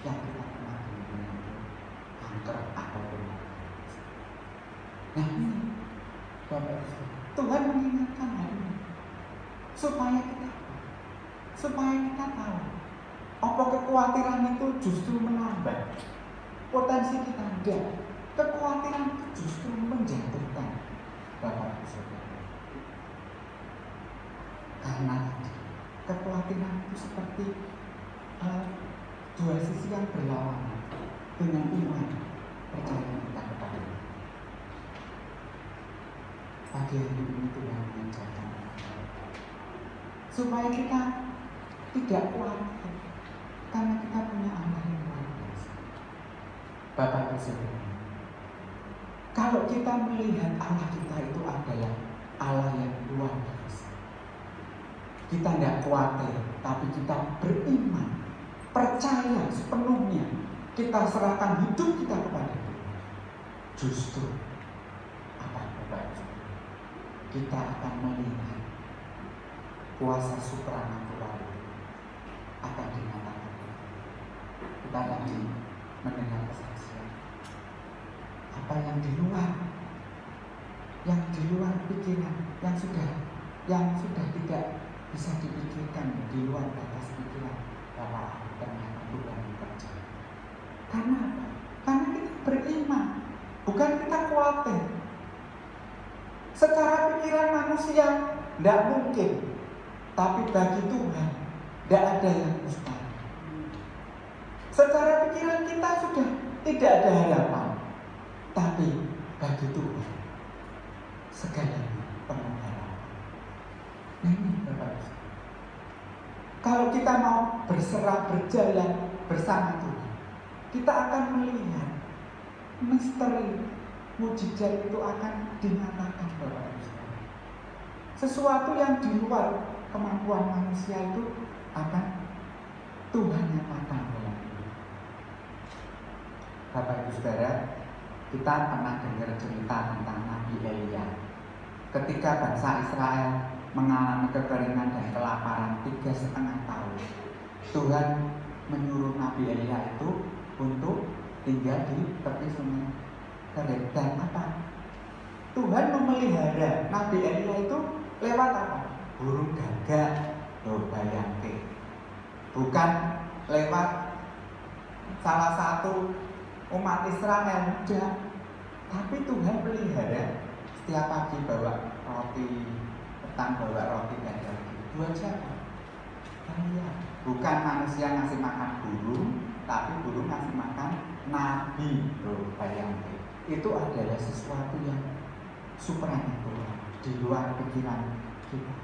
yang kita kenal dengan kanker apapun. Nah ini Bapak Ibu, Tuhan mengingatkan hal ini supaya kita tahu apa kekhawatiran itu justru menambah potensi kita. Enggak, kekhawatiran itu justru menjatuhkan Bapak Ibu Saudara. Karena kekhawatiran itu seperti dua sisi yang berlawanan dengan iman percaya kita kepada Dia. Pagi hari ini Tuhan mengajarkan supaya kita tidak khawatir karena kita punya Allah yang luar biasa. Bapak Ibu Saudara, kalau kita melihat Allah kita itu adalah Allah yang luar biasa, kita tidak khawatir, tapi kita beriman, percaya sepenuhnya, kita serahkan hidup kita kepada Dia. Justru apa Bapak Ibu, kita akan melihat kuasa supranatural akan dinyatakan. Kita lagi mendengar kesaksian apa yang di luar pikiran, yang sudah tidak bisa dipikirkan, di luar batas pikiran, bahwa ternyata Tuhan bekerja. Karena apa? Karena kita beriman, bukan kita khawatir. Secara pikiran manusia tidak mungkin, tapi bagi Tuhan tidak ada yang mustahil. Secara pikiran kita sudah tidak ada harapan, tapi bagi Tuhan segalanya penuh harapan. Nah ini Bapak Ibu, kalau kita mau berserah berjalan bersama Tuhan, kita akan melihat misteri mujizat itu akan dinyatakan Bapak Ibu. Sesuatu yang di luar kemampuan manusia itu akan Tuhan nyatakan dalam hidup. Bapak Ibu Saudara, kita pernah dengar cerita tentang Nabi Elia. Ketika bangsa Israel mengalami kekeringan dan kelaparan 3,5 tahun, Tuhan menyuruh Nabi Elia itu untuk tinggal di tepi sungai Kerit. Dan apa? Tuhan memelihara Nabi Elia itu lewat apa? Burung gagak, bayangke. Bukan lewat salah satu umat Israel, tidak. Tapi Tuhan pelihara. Setiap pagi bawa roti, petang bawa roti dan daging. Buat siapa? Elia. Bukan manusia ngasih makan burung, tapi burung ngasih makan nabi. Bayangke. Itu adalah sesuatu yang supranatural, di luar pikiran kita.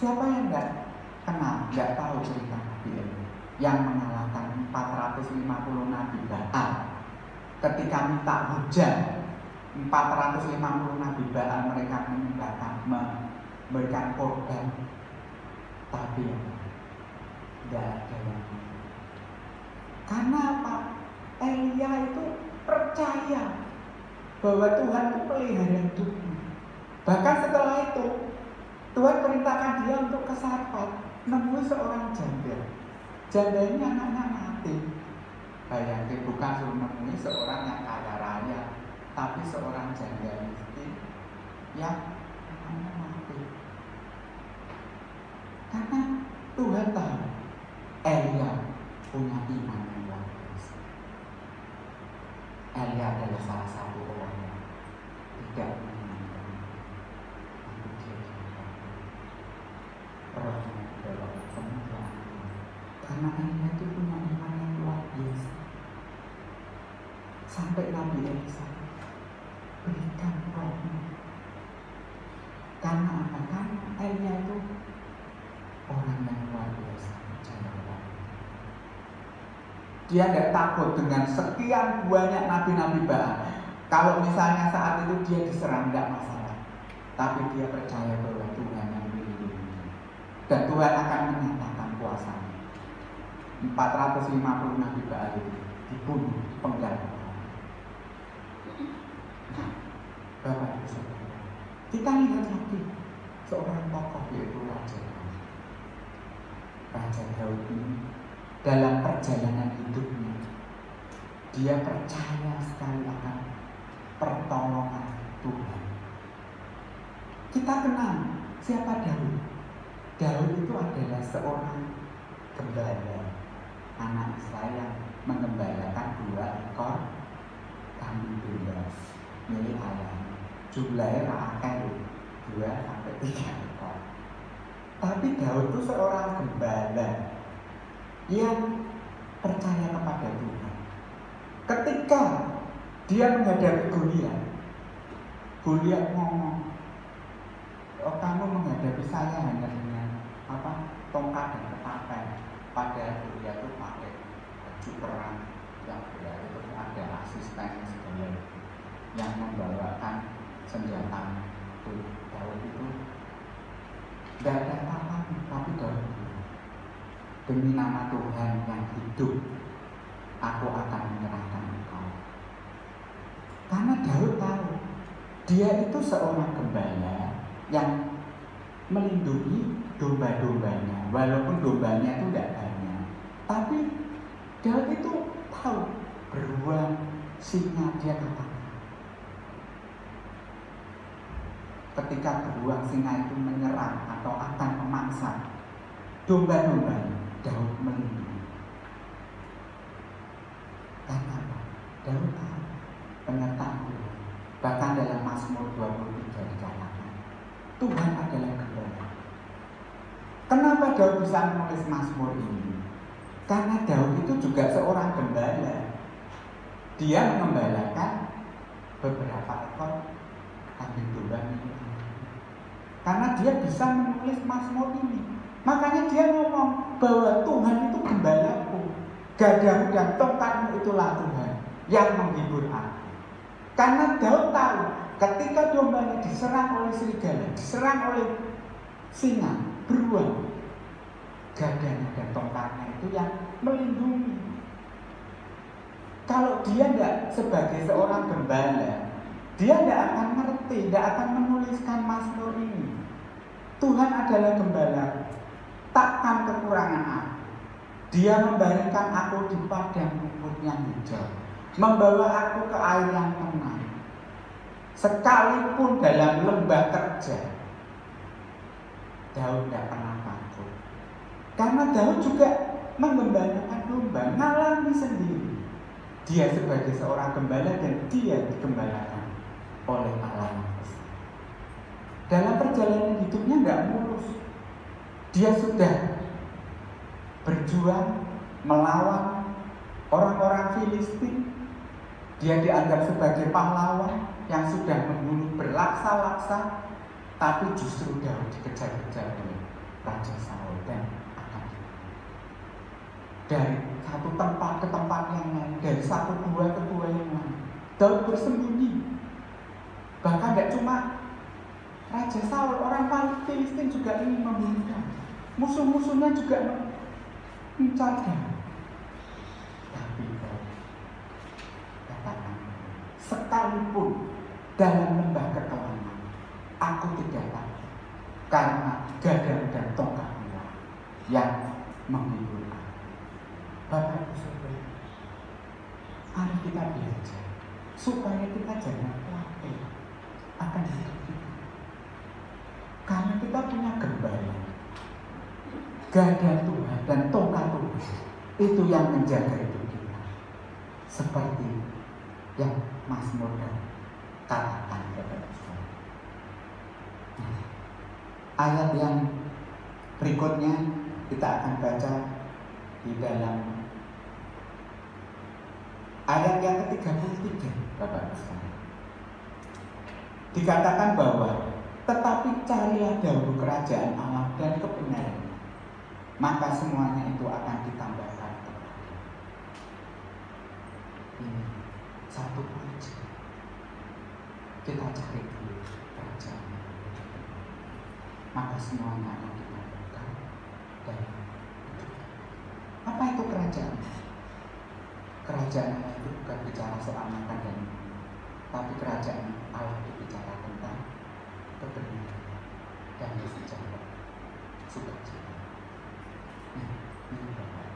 Siapa yang tidak kenal, tidak tahu cerita Nabi Elia yang mengalahkan 450 Nabi Baal ketika minta hujan? 450 Nabi Baal mereka memberikan korban, tapi tidak ada yang. Karena apa? Elia itu percaya bahwa Tuhan itu pelihara hidupnya. Bahkan setelah itu Tuhan perintahkan dia untuk ke Sarfat, menemui seorang janda. Janda ini anaknya mati. Bayangin, bukan suruh menemui seorang yang kaya raya, tapi seorang janda miskin yang anaknya mati. Karena Tuhan tahu Elia punya iman yang luar biasa. Elia adalah salah satu orang yang tidak menginginkan, tapi dia rohnya adalah kemuliaan. Karena Elia itu punya iman yang luar biasa. Elisa, berikan rohmu. Karena apa? Karena Elia itu orang yang luar biasa percaya Allah. Dia tidak takut dengan sekian banyak nabi-nabi Baal. Kalau misalnya saat itu dia diserang, tidak masalah. Tapi dia percaya bahwa Tuhan yang melindungi. Dan Tuhan akan menyatakan kuasanya. 450 nabi Baal itu dibunuh, dipenggal. Nah, Bapak Ibu Saudara, kita lihat lagi seorang tokoh yaitu Raja Daud. Raja Daud ini dalam perjalanan hidupnya dia percaya sekali akan pertolongan Tuhan. Kita kenal siapa Daud. Daud itu adalah seorang gembala, anak Israel yang mengembalakan 2 ekor kambing domba milik ayahnya. Jumlahnya rakyat 2 sampai 3 ekor. Tapi Daud itu seorang gembala yang percaya kepada Tuhan. Ketika dia menghadapi Goliat ngomong, "Oh, kamu menghadapi saya hanya dengan tongkat dan ketapel." Padahal Goliat itu pakai baju perang yang berarti itu ada asisten segala yang membawakan senjata. Daud itu tidak ada apa-apa, tapi Daud itu, demi nama Tuhan yang hidup, aku akan menyerahkan engkau. Karena Daud tahu dia itu seorang gembala yang melindungi domba-dombanya, walaupun dombanya itu tidak banyak. Tapi Daud itu tahu beruang singa dia katakan. Ketika beruang singa itu menyerang atau akan memangsa domba-dombanya, Daud melindungi. Karena apa? Daud tahu penyertaan Tuhan. Bahkan dalam Mazmur 23 dikatakan Tuhan adalah gembala. Kenapa Daud bisa menulis Mazmur ini? Karena Daud itu juga seorang gembala. Dia mengembalakan beberapa ekor kambing domba. Karena dia bisa menulis Mazmur ini, makanya dia ngomong bahwa Tuhan itu gembalaku, gadamu dan tongkatmu itulah Tuhan yang menghibur aku. Karena Daud tahu ketika dombanya diserang oleh serigala, diserang oleh singa, beruang, gadanya dan tongkatnya itu yang melindungi. Kalau dia tidak sebagai seorang gembala, dia tidak akan ngerti, tidak akan menuliskan Mazmur ini. Tuhan adalah gembala, takkan kekurangan aku. Dia membaringkan aku di padang rumput yang hijau, membawa aku ke air yang tenang. Sekalipun dalam lembah terjal, Daud tidak pernah takut. Karena Daud juga menggembalakan domba, ngalami sendiri. Dia sebagai seorang gembala dan dia digembalakan oleh Allah yang besar. Dalam perjalanan hidupnya tidak mulus. Dia sudah berjuang melawan orang-orang Filistin. Dia dianggap sebagai pahlawan yang sudah membunuh berlaksa-laksa, tapi justru Daud dikejar-kejar oleh Raja Saul dan akan dari satu tempat ke tempat yang lain, dari satu gua ke gua yang lain. Daud bersembunyi. Bahkan tidak cuma Raja Saul, orang Filistin juga ingin membunuhnya. Musuh-musuhnya juga mencar dia. Tapi katakan, sekalipun dalam lembah kekelaman, aku tidak takut, karena gadamu dan tongkatmu yang menghibur aku. Bapak Ibu Saudara, mari kita belajar supaya kita jangan khawatir akan hidup kita. Karena kita punya gembala, gada Tuhan dan tongkat Tuhan, itu yang menjaga hidup kita. Seperti yang Mazmur katakan kepada kita. Ayat yang berikutnya kita akan baca di dalam ayat yang ke-33, Bapak sekalian. Dikatakan bahwa tetapi carilah dahulu kerajaan Allah dan kebenaran, maka semuanya itu akan ditambahkan kepada. Ini satu kunci. Kita cari dulu kerajaan, maka semuanya akan ditambahkan dan apa itu kerajaan? Kerajaan Allah itu bukan bicara soal makan dan minum, tapi kerajaan Allah itu bicara tentang kebenaran dan kesejahteraan, sukacita. Nah, ini Bapak.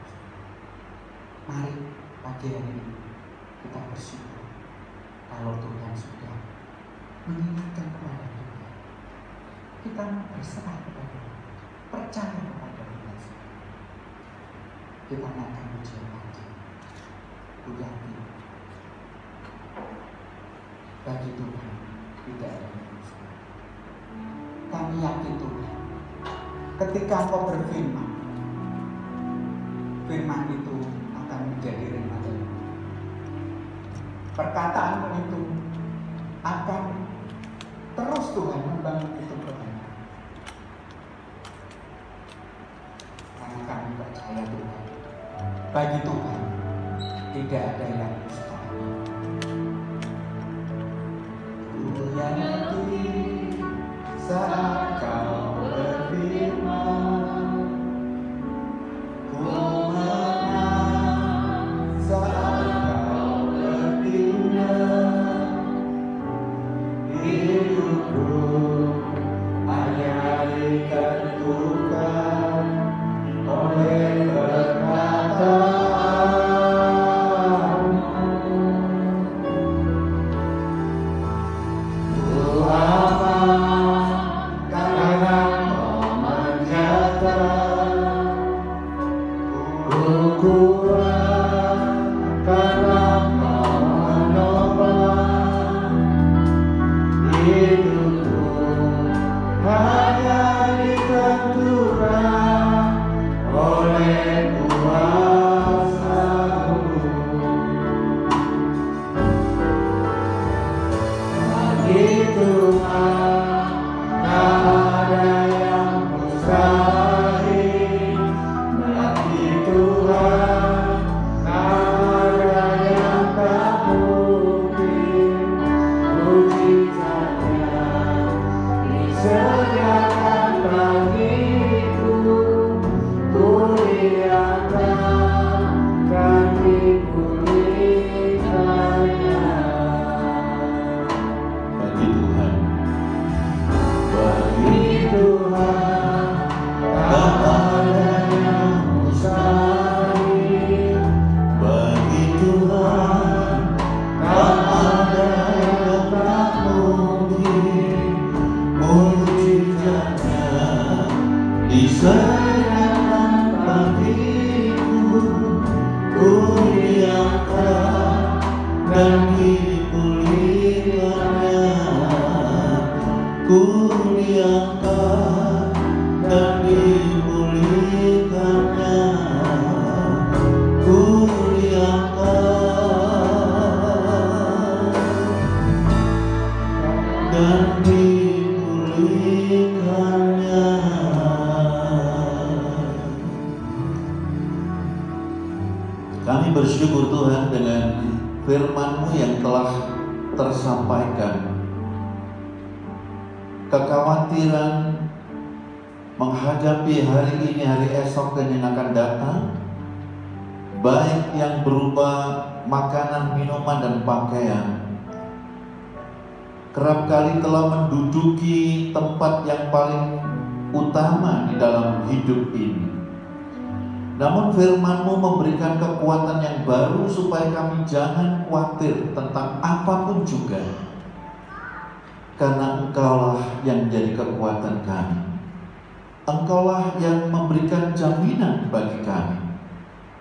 Mari pagi hari ini kita bersyukur kalau Tuhan sudah mengingatkan kepada kita. Kita berserah kepada Tuhan, percaya kepada Tuhan. Kita naikkan ujian lagi. Yakin bagi Tuhan tidak ada yang mustahil. Kami yakin Tuhan, ketika Engkau berfirman, firman itu akan menjadi rema. Perkataanmu itu akan terus Tuhan membangun itu kebenaran. Karena kami percaya Tuhan, bagi Tuhan tidak ada yang mustahil. Ku yakin saat Kau berfirman, ku menang saat Kau bertindak. Hidupku hanya ditentukan oleh perkataan. Kami bersyukur Tuhan dengan firman-Mu yang telah tersampaikan. Kekhawatiran menghadapi hari ini, hari esok, dan yang akan datang, baik yang berupa makanan, minuman, dan pakaian, kerap kali telah menduduki tempat yang paling utama di dalam hidup ini. Namun firman-Mu memberikan kekuatan yang baru supaya kami jangan khawatir tentang apapun juga, karena Engkaulah yang menjadi kekuatan kami. Engkaulah yang memberikan jaminan bagi kami,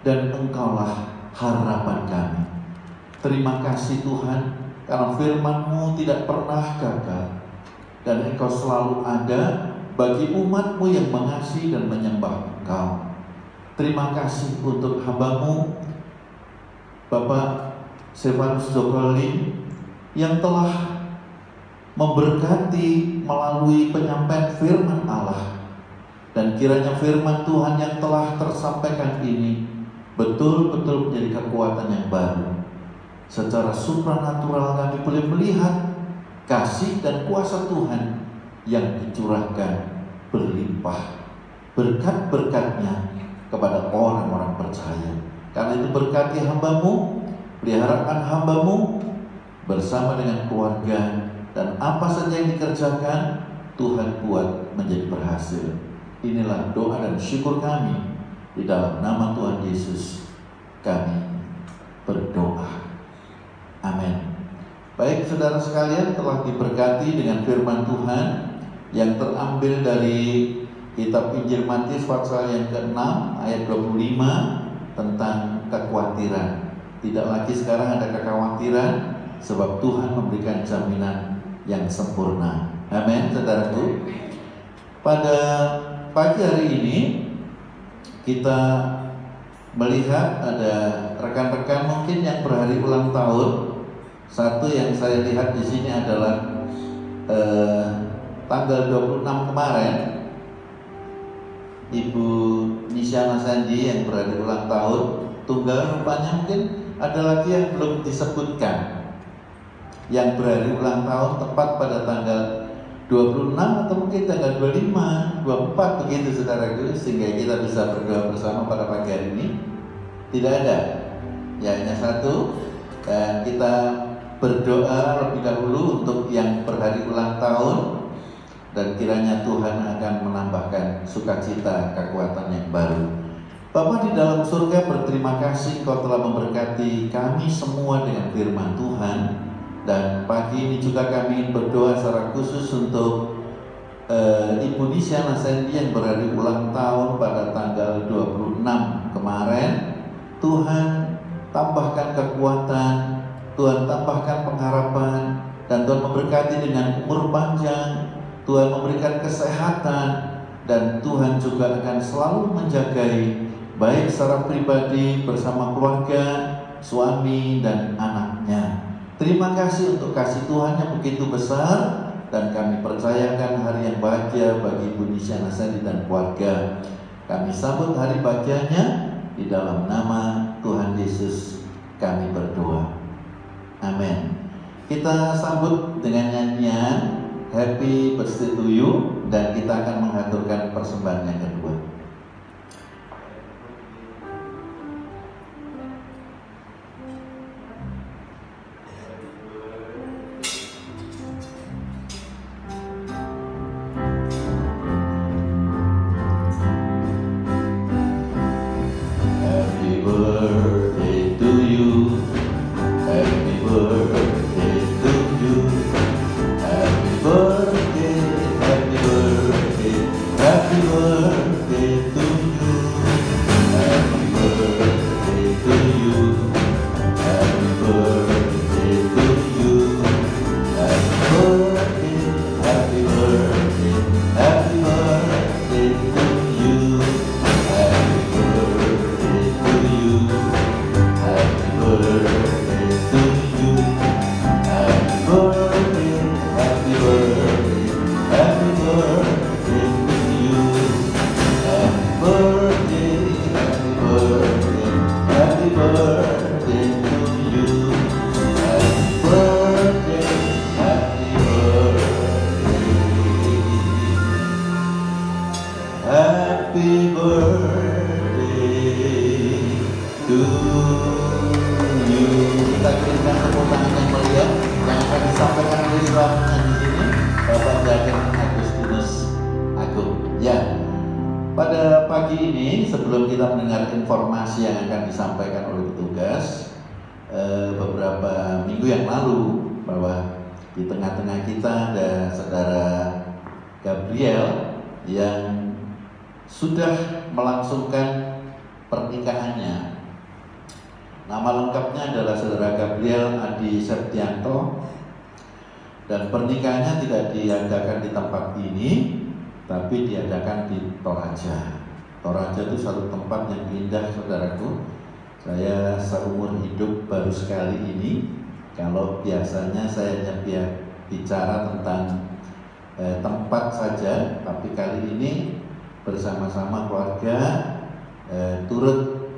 dan Engkaulah harapan kami. Terima kasih Tuhan, karena firman-Mu tidak pernah gagal, dan Engkau selalu ada bagi umat-Mu yang mengasihi dan menyembah Engkau. Terima kasih untuk hamba-Mu Bapak Stefanus Jokolin yang telah memberkati melalui penyampaian firman Allah. Dan kiranya firman Tuhan yang telah tersampaikan ini betul-betul menjadi kekuatan yang baru. Secara supranatural kami boleh melihat kasih dan kuasa Tuhan yang dicurahkan berlimpah, berkat-berkatnya kepada orang-orang percaya. Karena itu berkati hamba-Mu, peliharakan hamba-Mu bersama dengan keluarga, dan apa saja yang dikerjakan Tuhan buat menjadi berhasil. Inilah doa dan syukur kami. Di dalam nama Tuhan Yesus kami berdoa. Amin. Baik saudara sekalian, telah diberkati dengan firman Tuhan yang terambil dari kitab Injil Matius pasal yang ke-6 ayat 25 tentang kekhawatiran. Tidak lagi sekarang ada kekhawatiran, sebab Tuhan memberikan jaminan yang sempurna. Amin, saudaraku. Pada pagi hari ini kita melihat ada rekan-rekan mungkin yang berhari ulang tahun. Satu yang saya lihat di sini adalah tanggal 26 kemarin Ibu Nisyana Sandi yang berhari ulang tahun. Tunggal rupanya mungkin ada lagi yang belum disebutkan, yang berhari ulang tahun tepat pada tanggal 26 atau mungkin tanggal 25, 24 begitu saudaraku, sehingga kita bisa berdoa bersama pada pagi hari ini. Tidak ada, ya hanya satu, dan kita berdoa lebih dahulu untuk yang berhari ulang tahun, dan kiranya Tuhan akan menambahkan sukacita, kekuatan yang baru. Bapa di dalam surga, berterima kasih Kau telah memberkati kami semua dengan firman Tuhan. Dan pagi ini juga kami berdoa secara khusus untuk Ibu Nisyana Sandi yang berhari ulang tahun pada tanggal 26 kemarin. Tuhan tambahkan kekuatan, Tuhan tambahkan pengharapan, dan Tuhan memberkati dengan umur panjang. Tuhan memberikan kesehatan, dan Tuhan juga akan selalu menjagai baik secara pribadi bersama keluarga, suami dan anaknya. Terima kasih untuk kasih Tuhan yang begitu besar, dan kami percayakan hari yang bahagia bagi Ibu Nisyana Sandi dan keluarga. Kami sambut hari bahagianya di dalam nama Tuhan Yesus kami berdoa. Amin. Kita sambut dengan nyanyian Happy Birthday to You, dan kita akan mengaturkan persembahan yang kedua. Informasi yang akan disampaikan oleh petugas beberapa minggu yang lalu, bahwa di tengah-tengah kita ada saudara Gabriel yang sudah melangsungkan pernikahannya. Nama lengkapnya adalah saudara Gabriel Adi Septianto, dan pernikahannya tidak diadakan di tempat ini, tapi diadakan di Toraja. Toraja itu satu tempat yang indah, saudaraku. Saya seumur hidup baru sekali ini. Kalau biasanya saya hanya bicara tentang tempat saja, tapi kali ini bersama-sama keluarga turut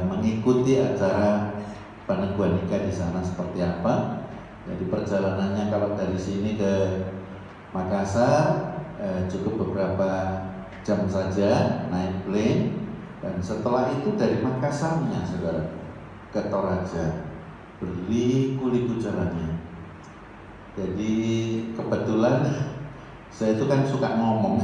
mengikuti acara peneguhan nikah di sana seperti apa. Jadi perjalanannya kalau dari sini ke Makassar cukup beberapa jam saja naik plane, dan setelah itu dari Makassarnya saudara ke Toraja berliku-liku jalannya. Jadi kebetulan saya itu kan suka ngomong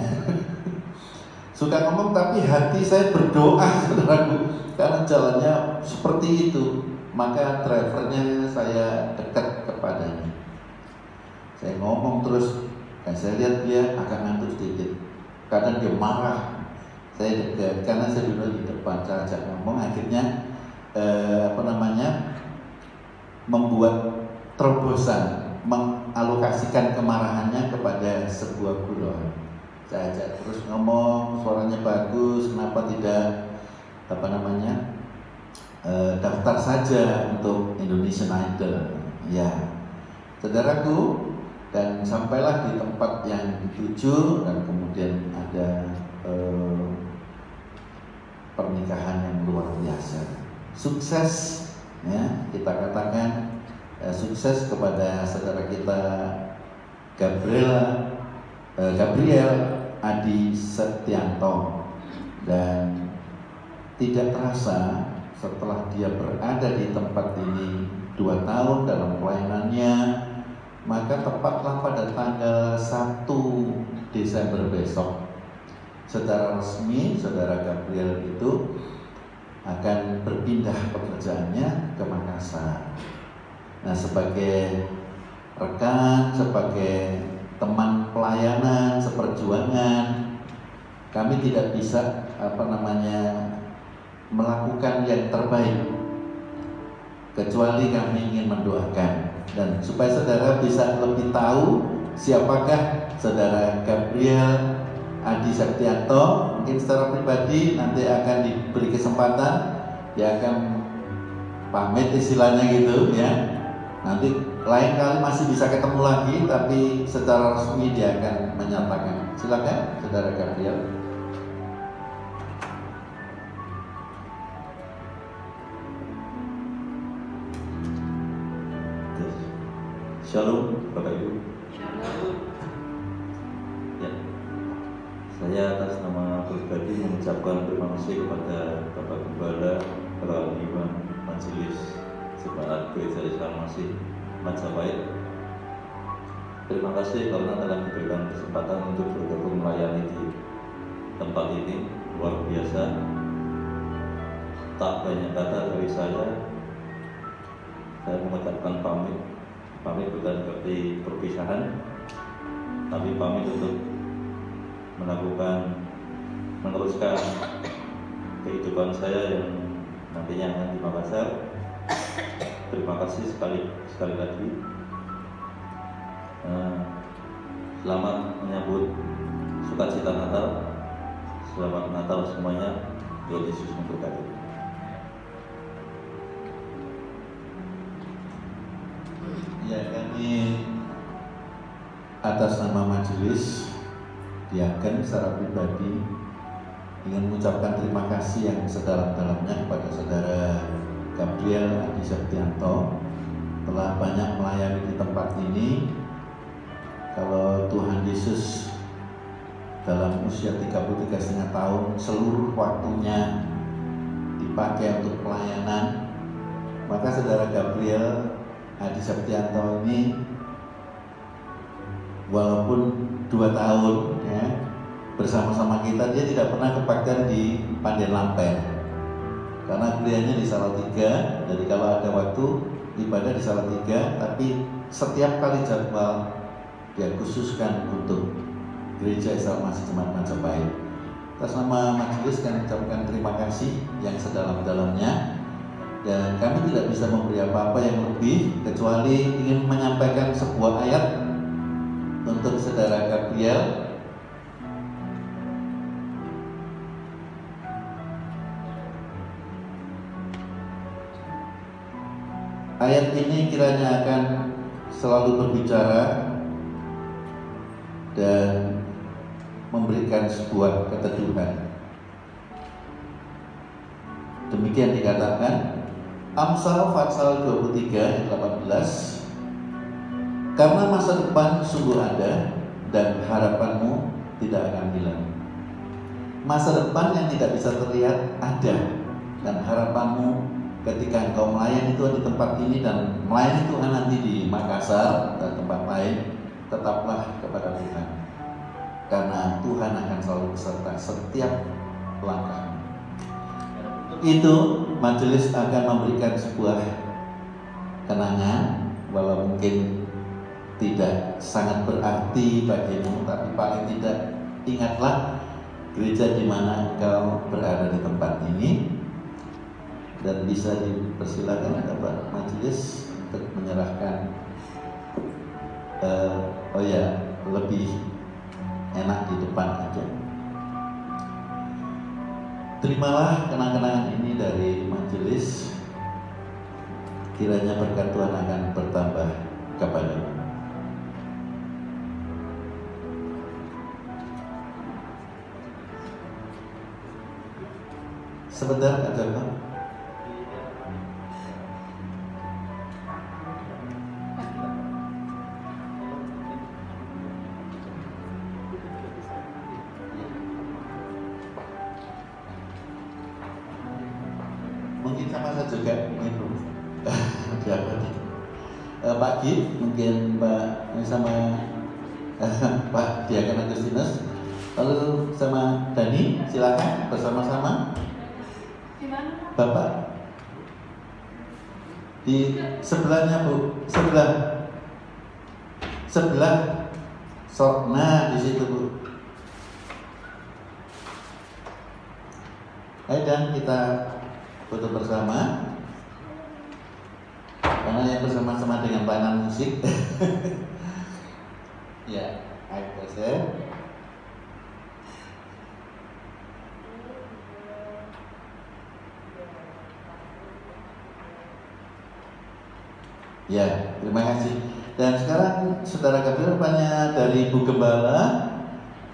suka ngomong, tapi hati saya berdoa saudaraku, karena jalannya seperti itu. Maka drivernya saya dekat kepadanya, saya ngomong terus, saya lihat dia agak ngantuk sedikit, kadang dia marah, saya dekat karena saya dulu di depan, saya ajak ngomong, akhirnya membuat terobosan, mengalokasikan kemarahannya kepada sebuah guru. Saya ajak terus ngomong, suaranya bagus, kenapa tidak daftar saja untuk Indonesian Idol, ya saudaraku. Dan sampailah di tempat yang dituju, dan kemudian ada pernikahan yang luar biasa, sukses, ya kita katakan sukses kepada saudara kita Gabriel Adi Setianto. Dan tidak terasa setelah dia berada di tempat ini 2 tahun dalam pelayanannya, maka tepatlah pada tanggal 1 Desember besok secara resmi saudara Gabriel itu akan berpindah pekerjaannya ke Makassar. Nah, sebagai rekan, sebagai teman pelayanan, seperjuangan, kami tidak bisa melakukan yang terbaik kecuali kami ingin mendoakan. Dan supaya saudara bisa lebih tahu siapakah saudara Gabriel Adi Setianto, mungkin secara pribadi nanti akan diberi kesempatan, dia akan pamit istilahnya gitu ya. Nanti lain kali masih bisa ketemu lagi, tapi secara resmi dia akan menyatakan. Silakan saudara Gabriel. Shalom Bapak Ibu. Shalom. Ya, saya atas nama pribadi mengucapkan terima kasih kepada Bapak Gembala, para imam Majelis Jemaat Gereja Islam Masih Majapahit. Terima kasih karena telah diberikan kesempatan untuk bergabung melayani di tempat ini, luar biasa. Tak banyak kata dari saya mengucapkan pamit bukan berarti perpisahan, tapi pamit untuk meneruskan kehidupan saya yang nantinya akan di Makassar. Terima kasih sekali lagi. Selamat menyambut sukacita Natal. Selamat Natal semuanya. Tuhan Yesus memberkati. Ya, kami atas nama majelis diaken secara pribadi ingin mengucapkan terima kasih yang sedalam-dalamnya kepada saudara Gabriel Adi Setianto telah banyak melayani di tempat ini. Kalau Tuhan Yesus dalam usia 33,5 tahun seluruh waktunya dipakai untuk pelayanan, maka saudara Gabriel Adi Setianto ini walaupun 2 tahun ya bersama-sama kita, dia tidak pernah kebaktian di Pandian Lampen karena kuliahnya di Salatiga. Jadi kalau ada waktu ibadah di Salatiga, tapi setiap kali jadwal dia khususkan untuk Gereja Islam Masih Jemaat Majapahit. Atas nama majelis kami ucapkan terima kasih yang sedalam-dalamnya. Dan kami tidak bisa memberi apa-apa yang lebih kecuali ingin menyampaikan sebuah ayat untuk saudara Gabriel. ayat ini kiranya akan selalu berbicara dan memberikan sebuah keteduhan. Demikian dikatakan Amsal pasal 23 ayat 18, karena masa depan sungguh ada dan harapanmu tidak akan hilang. Masa depan yang tidak bisa terlihat ada, dan harapanmu ketika engkau melayani Tuhan di tempat ini dan melayani Tuhan nanti di Makassar dan tempat lain, tetaplah kepada Tuhan, karena Tuhan akan selalu beserta setiap langkah. Itu majelis akan memberikan sebuah kenangan, walau mungkin tidak sangat berarti bagimu, tapi paling tidak ingatlah gereja di mana engkau berada di tempat ini, dan bisa dipersilakan ada Pak Majelis untuk menyerahkan lebih enak di depan aja. Terimalah kenang-kenangan ini dari majelis, kiranya berkat Tuhan akan bertambah kepadamu. Sebentar, ada Pak? Mungkin sama saya juga gitu. Pak Gi, mungkin Mbak sama Pak Diaken Agustinus, lalu sama Dani, silakan bersama-sama. Bapak di sebelahnya Bu, sebelah nah di situ Bu. Ayo dan kita foto bersama, karena yang bersama-sama dengan pelayanan musik. Ya, ayo proses. Ya, terima kasih. Dan sekarang Saudara Gabriel rupanya dari Bu Gembala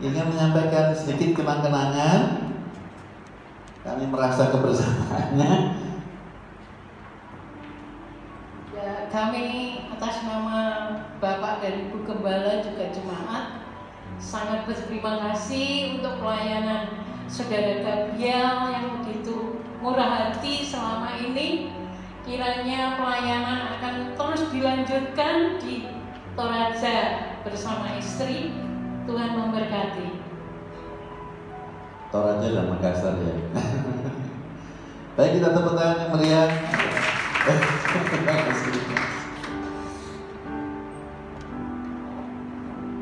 ingin menyampaikan sedikit kenang-kenangan. Kami merasa kebersamaannya. Ya, kami atas nama Bapak dari Bu Gembala juga jemaat sangat berterima kasih untuk pelayanan Saudara Gabriel yang begitu murah hati selama ini. Kiranya pelayanan akan terus dilanjutkan di Toraja bersama istri. Tuhan memberkati. Toraja dan Makassar ya. Baik, kita tepuk tangan yang meriah.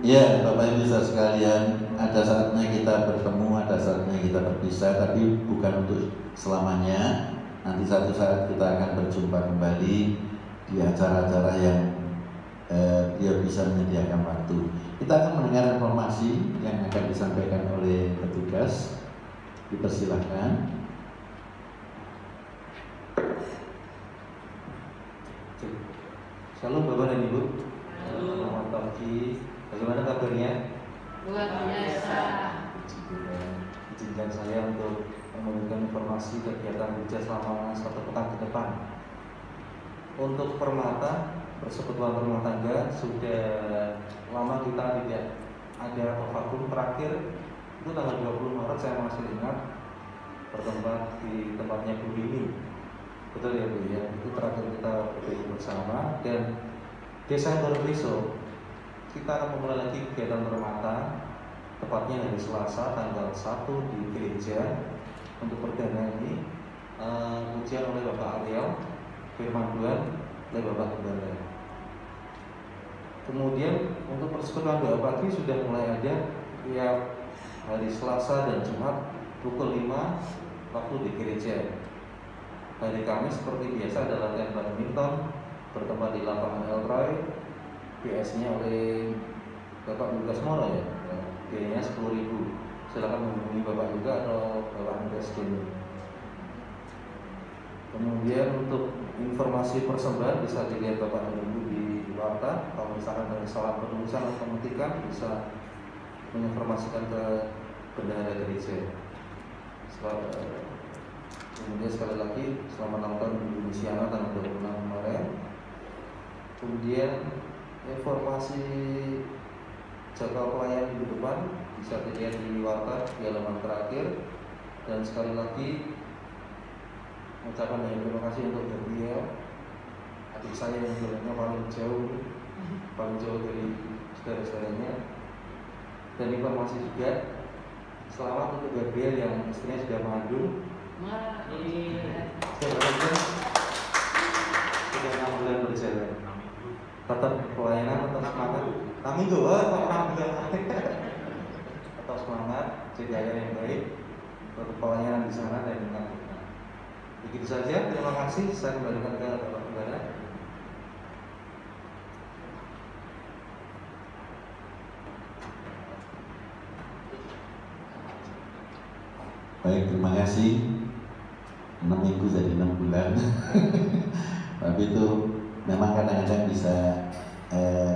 Ya, Bapak Ibu saudara sekalian, ada saatnya kita bertemu, ada saatnya kita berpisah, tapi bukan untuk selamanya. Nanti satu saat kita akan berjumpa kembali di acara-acara yang dia bisa menyediakan waktu. Kita akan mendengar informasi yang akan disampaikan oleh petugas. Dipersilahkan. Shalom Bapak dan Ibu. Selamat pagi. Bagaimana kabarnya? Luar biasa. Izinkan saya untuk memberikan informasi kegiatan gereja selama 1 pekan ke depan. Untuk Permata, Persekutuan Rumah Tangga, sudah lama kita tidak ada vakum. Terakhir itu tanggal 20 Maret saya masih ingat, bertempat di tempatnya Bu Rini. Betul ya Bu ya, itu terakhir kita berdiri bersama. Dan Desember besok kita akan memulai lagi kegiatan Permata, tepatnya hari Selasa tanggal 1 di gereja. Untuk perdana ini ujian oleh Bapak Ariel, firman Tuhan oleh Bapak Gembala. Kemudian untuk persekutuan doa pagi sudah mulai ada tiap hari Selasa dan Jumat pukul 5 waktu di gereja. Hari Kamis seperti biasa ada latihan badminton bertempat di lapangan El Roy, PS-nya oleh Bapak Lukas Mora ya, biayanya 10.000. Silakan menghubungi Bapak juga atau Bapak Andres Dini. Kemudian untuk informasi persembahan bisa dilihat Bapak dan Ibu di warta. Kalau misalkan dari salah penulisan atau pemetikan bisa menginformasikan ke bendahara gereja. Kemudian sekali lagi selamat ulang tahun Indonesia tanggal 26 kemarin. Kemudian informasi jadwal pelayanan minggu depan bisa dilihat di warta di halaman terakhir. Dan sekali lagi mengucapkan banyak terima kasih untuk Gabriel, adik saya yang jalannya paling jauh dari saudara-saudaranya. Dan informasi juga selamat untuk Gabriel yang istrinya sudah mengandung. Sudah 6 bulan berjalan. Tetap pelayanan, tetap semangat. Kami doa kok 6 bulan. Tetap semangat, jadi ayah yang baik. Tetap pelayanan di sana dan dengan kita. Begitu saja. Terima kasih. Saya kembalikan ke Bapak Gembala. Baik, terima kasih. 6 minggu jadi 6 bulan. Tapi itu memang kadang-kadang bisa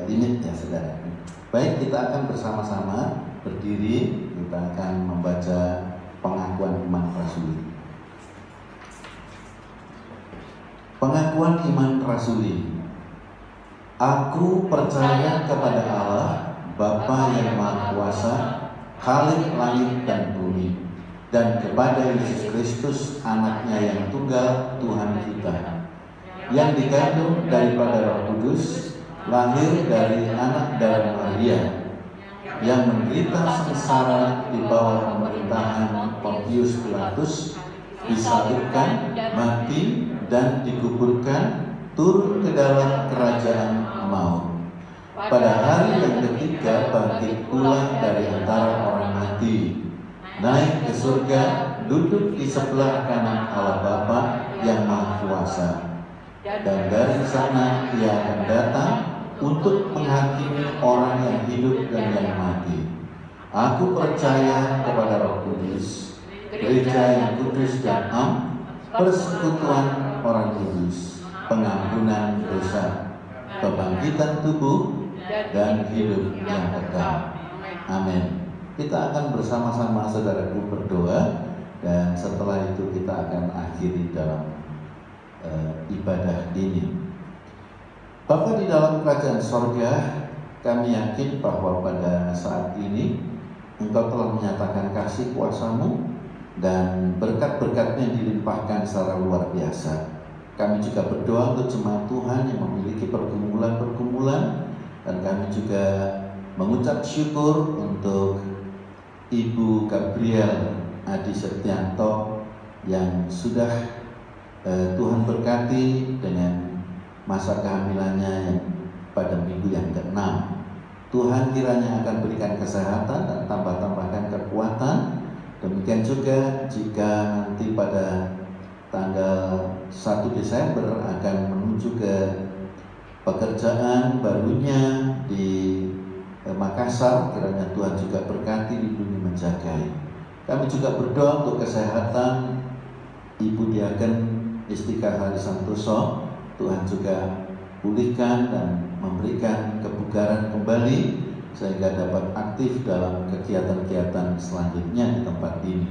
limit ya saudara. Baik, kita akan bersama-sama berdiri. Kita akan membaca pengakuan iman rasuli. Pengakuan iman rasuli. Aku percaya kepada Allah, Bapa yang Maha Kuasa, Khalik langit dan bumi, dan kepada Yesus Kristus anaknya yang tunggal Tuhan kita, yang dikandung daripada Roh Kudus, lahir dari anak darah Maria, yang menderita sengsara di bawah pemerintahan Pontius Pilatus, disalibkan, mati, dan dikuburkan, turun ke dalam kerajaan maut. Pada hari yang ketiga bangkit pula dari antara orang mati, naik ke surga, duduk di sebelah kanan Allah Bapa yang Maha Kuasa. Dan dari sana Ia akan datang untuk menghakimi orang yang hidup dan yang mati. Aku percaya kepada Roh Kudus, gereja yang kudus dan am, persekutuan orang kudus, pengampunan dosa, kebangkitan tubuh, dan hidup yang kekal. Amin. Kita akan bersama-sama saudaraku berdoa, dan setelah itu kita akan akhiri dalam ibadah ini. Bapa di dalam kerajaan sorga, kami yakin bahwa pada saat ini Engkau telah menyatakan kasih kuasa-Mu dan berkat-berkat-Nya dilimpahkan secara luar biasa. Kami juga berdoa untuk jemaat Tuhan yang memiliki pergumulan-pergumulan, dan kami juga mengucap syukur untuk Ibu Gabriel Adi Setianto yang sudah Tuhan berkati dengan masa kehamilannya yang pada minggu yang ke-6. Tuhan kiranya akan berikan kesehatan dan tambahkan kekuatan. Demikian juga jika nanti pada tanggal 1 Desember akan menuju ke pekerjaan barunya di Makassar, kiranya Tuhan juga berkati, lindungi, menjagai. Kami juga berdoa untuk kesehatan Ibu Diaken Istika Hari Santoso. Tuhan juga pulihkan dan memberikan kebugaran kembali sehingga dapat aktif dalam kegiatan-kegiatan selanjutnya di tempat ini.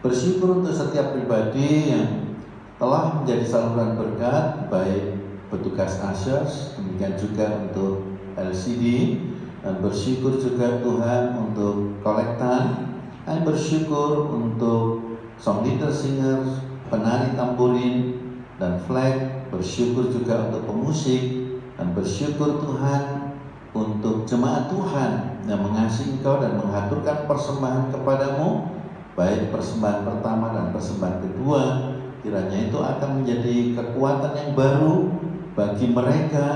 Bersyukur untuk setiap pribadi yang telah menjadi saluran berkat, baik petugas Ushers, demikian juga untuk LCD, dan bersyukur juga Tuhan untuk kolektan, dan bersyukur untuk song leader singers, penari tamburin dan flag, bersyukur juga untuk pemusik, dan bersyukur Tuhan untuk jemaat Tuhan yang mengasihi Engkau dan mengaturkan persembahan kepadamu, baik persembahan pertama dan persembahan kedua. Kiranya itu akan menjadi kekuatan yang baru bagi mereka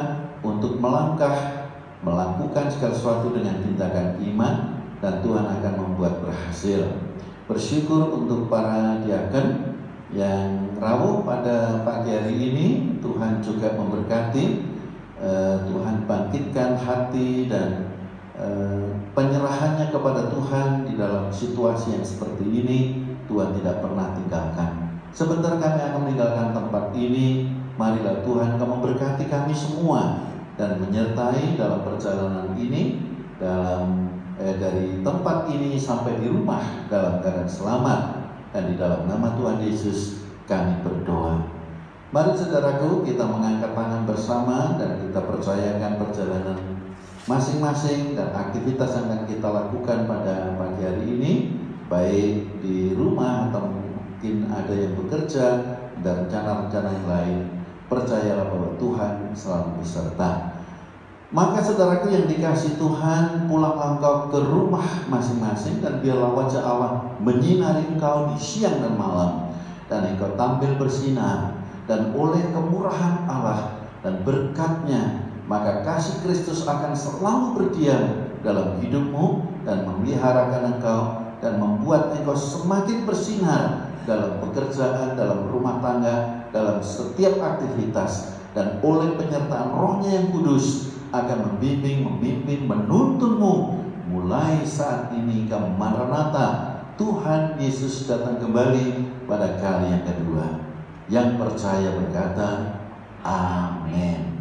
untuk melangkah, melakukan segala sesuatu dengan tindakan iman, dan Tuhan akan membuat berhasil. Bersyukur untuk para diaken yang rawuh pada pagi hari ini. Tuhan juga memberkati, Tuhan bangkitkan hati dan penyerahannya kepada Tuhan di dalam situasi yang seperti ini. Tuhan tidak pernah tinggalkan. Sebentar kami akan meninggalkan tempat ini. Marilah Tuhan Kau memberkati kami semua dan menyertai dalam perjalanan ini, dari tempat ini sampai di rumah dalam keadaan selamat. Dan di dalam nama Tuhan Yesus kami berdoa. Mari saudaraku, kita mengangkat tangan bersama dan kita percayakan perjalanan masing-masing dan aktivitas yang akan kita lakukan pada pagi hari ini, baik di rumah atau mungkin ada yang bekerja dan rencana-rencana yang lain. Percayalah bahwa Tuhan selalu beserta. Maka saudaraku yang dikasihi Tuhan, pulanglah engkau ke rumah masing-masing dan biarlah wajah Allah menyinari engkau di siang dan malam, dan engkau tampil bersinar, dan oleh kemurahan Allah dan berkat-Nya maka kasih Kristus akan selalu berdiam dalam hidupmu dan memeliharakan engkau dan membuat engkau semakin bersinar dalam pekerjaan, dalam rumah tangga, dalam setiap aktivitas, dan oleh penyertaan Roh-Nya yang kudus akan membimbing, memimpin, menuntunmu mulai saat ini hingga Maranatha, Tuhan Yesus datang kembali pada kali yang kedua. Yang percaya berkata, amin.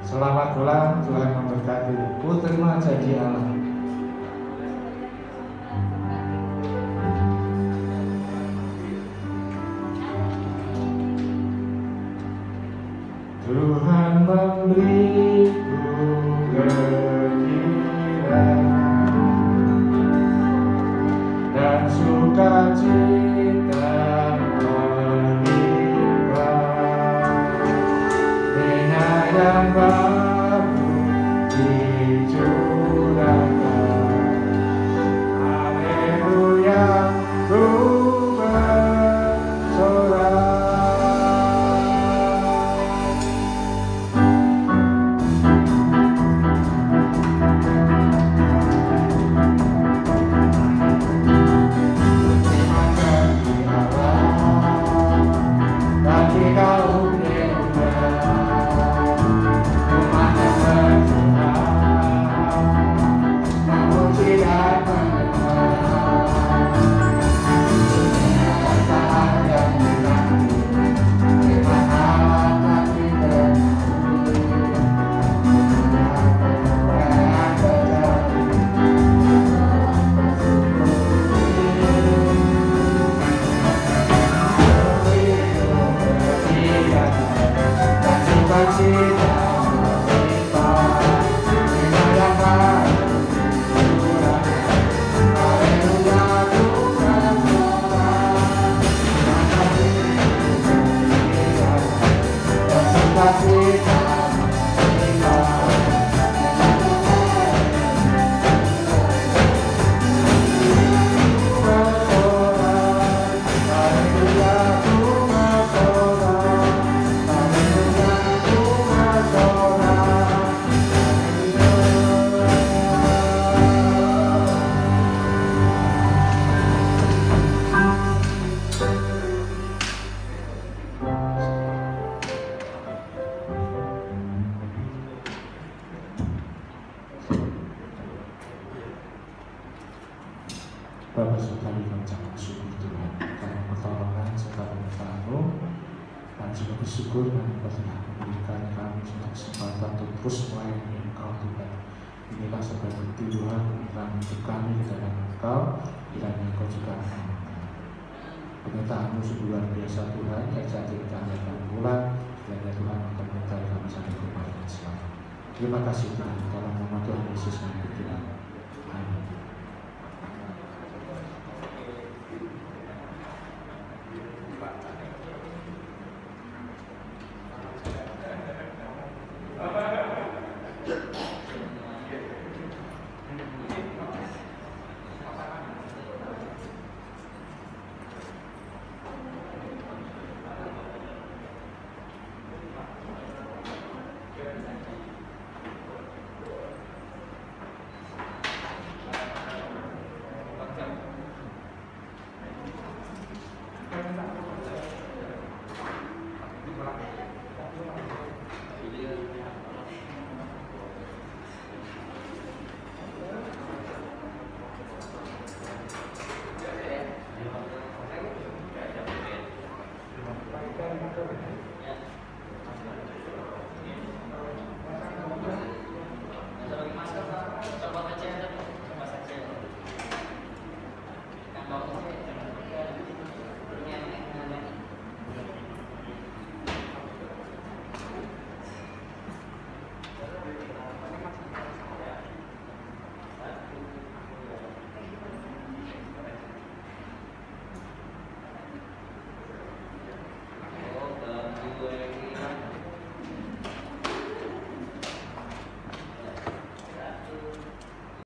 Selamat pulang, Tuhan memberkati. Terima jadi Allah. Tuhan memberiku kegiatan dan sukacita menimpa minyak yang baru dicurahkan. Haleluya, ku bersorak. Bapak sekali kami ucapkan syukur Tuhan karena pertolongan serta penyertaan-Mu, dan juga bersyukur dan telah memberikan kami suatu kesempatan untuk terus melayani Engkau Tuhan. Inilah sebagai bukti Tuhan dalam hidup kami di dalam Engkau, kiranya Engkau juga penyertaan-Mu sungguh luar biasa Tuhan, yang saat ini kami akan pulang, kiranya Tuhan akan menyertai kami sampai kepada selamat. Terima kasih Tuhan, dalam nama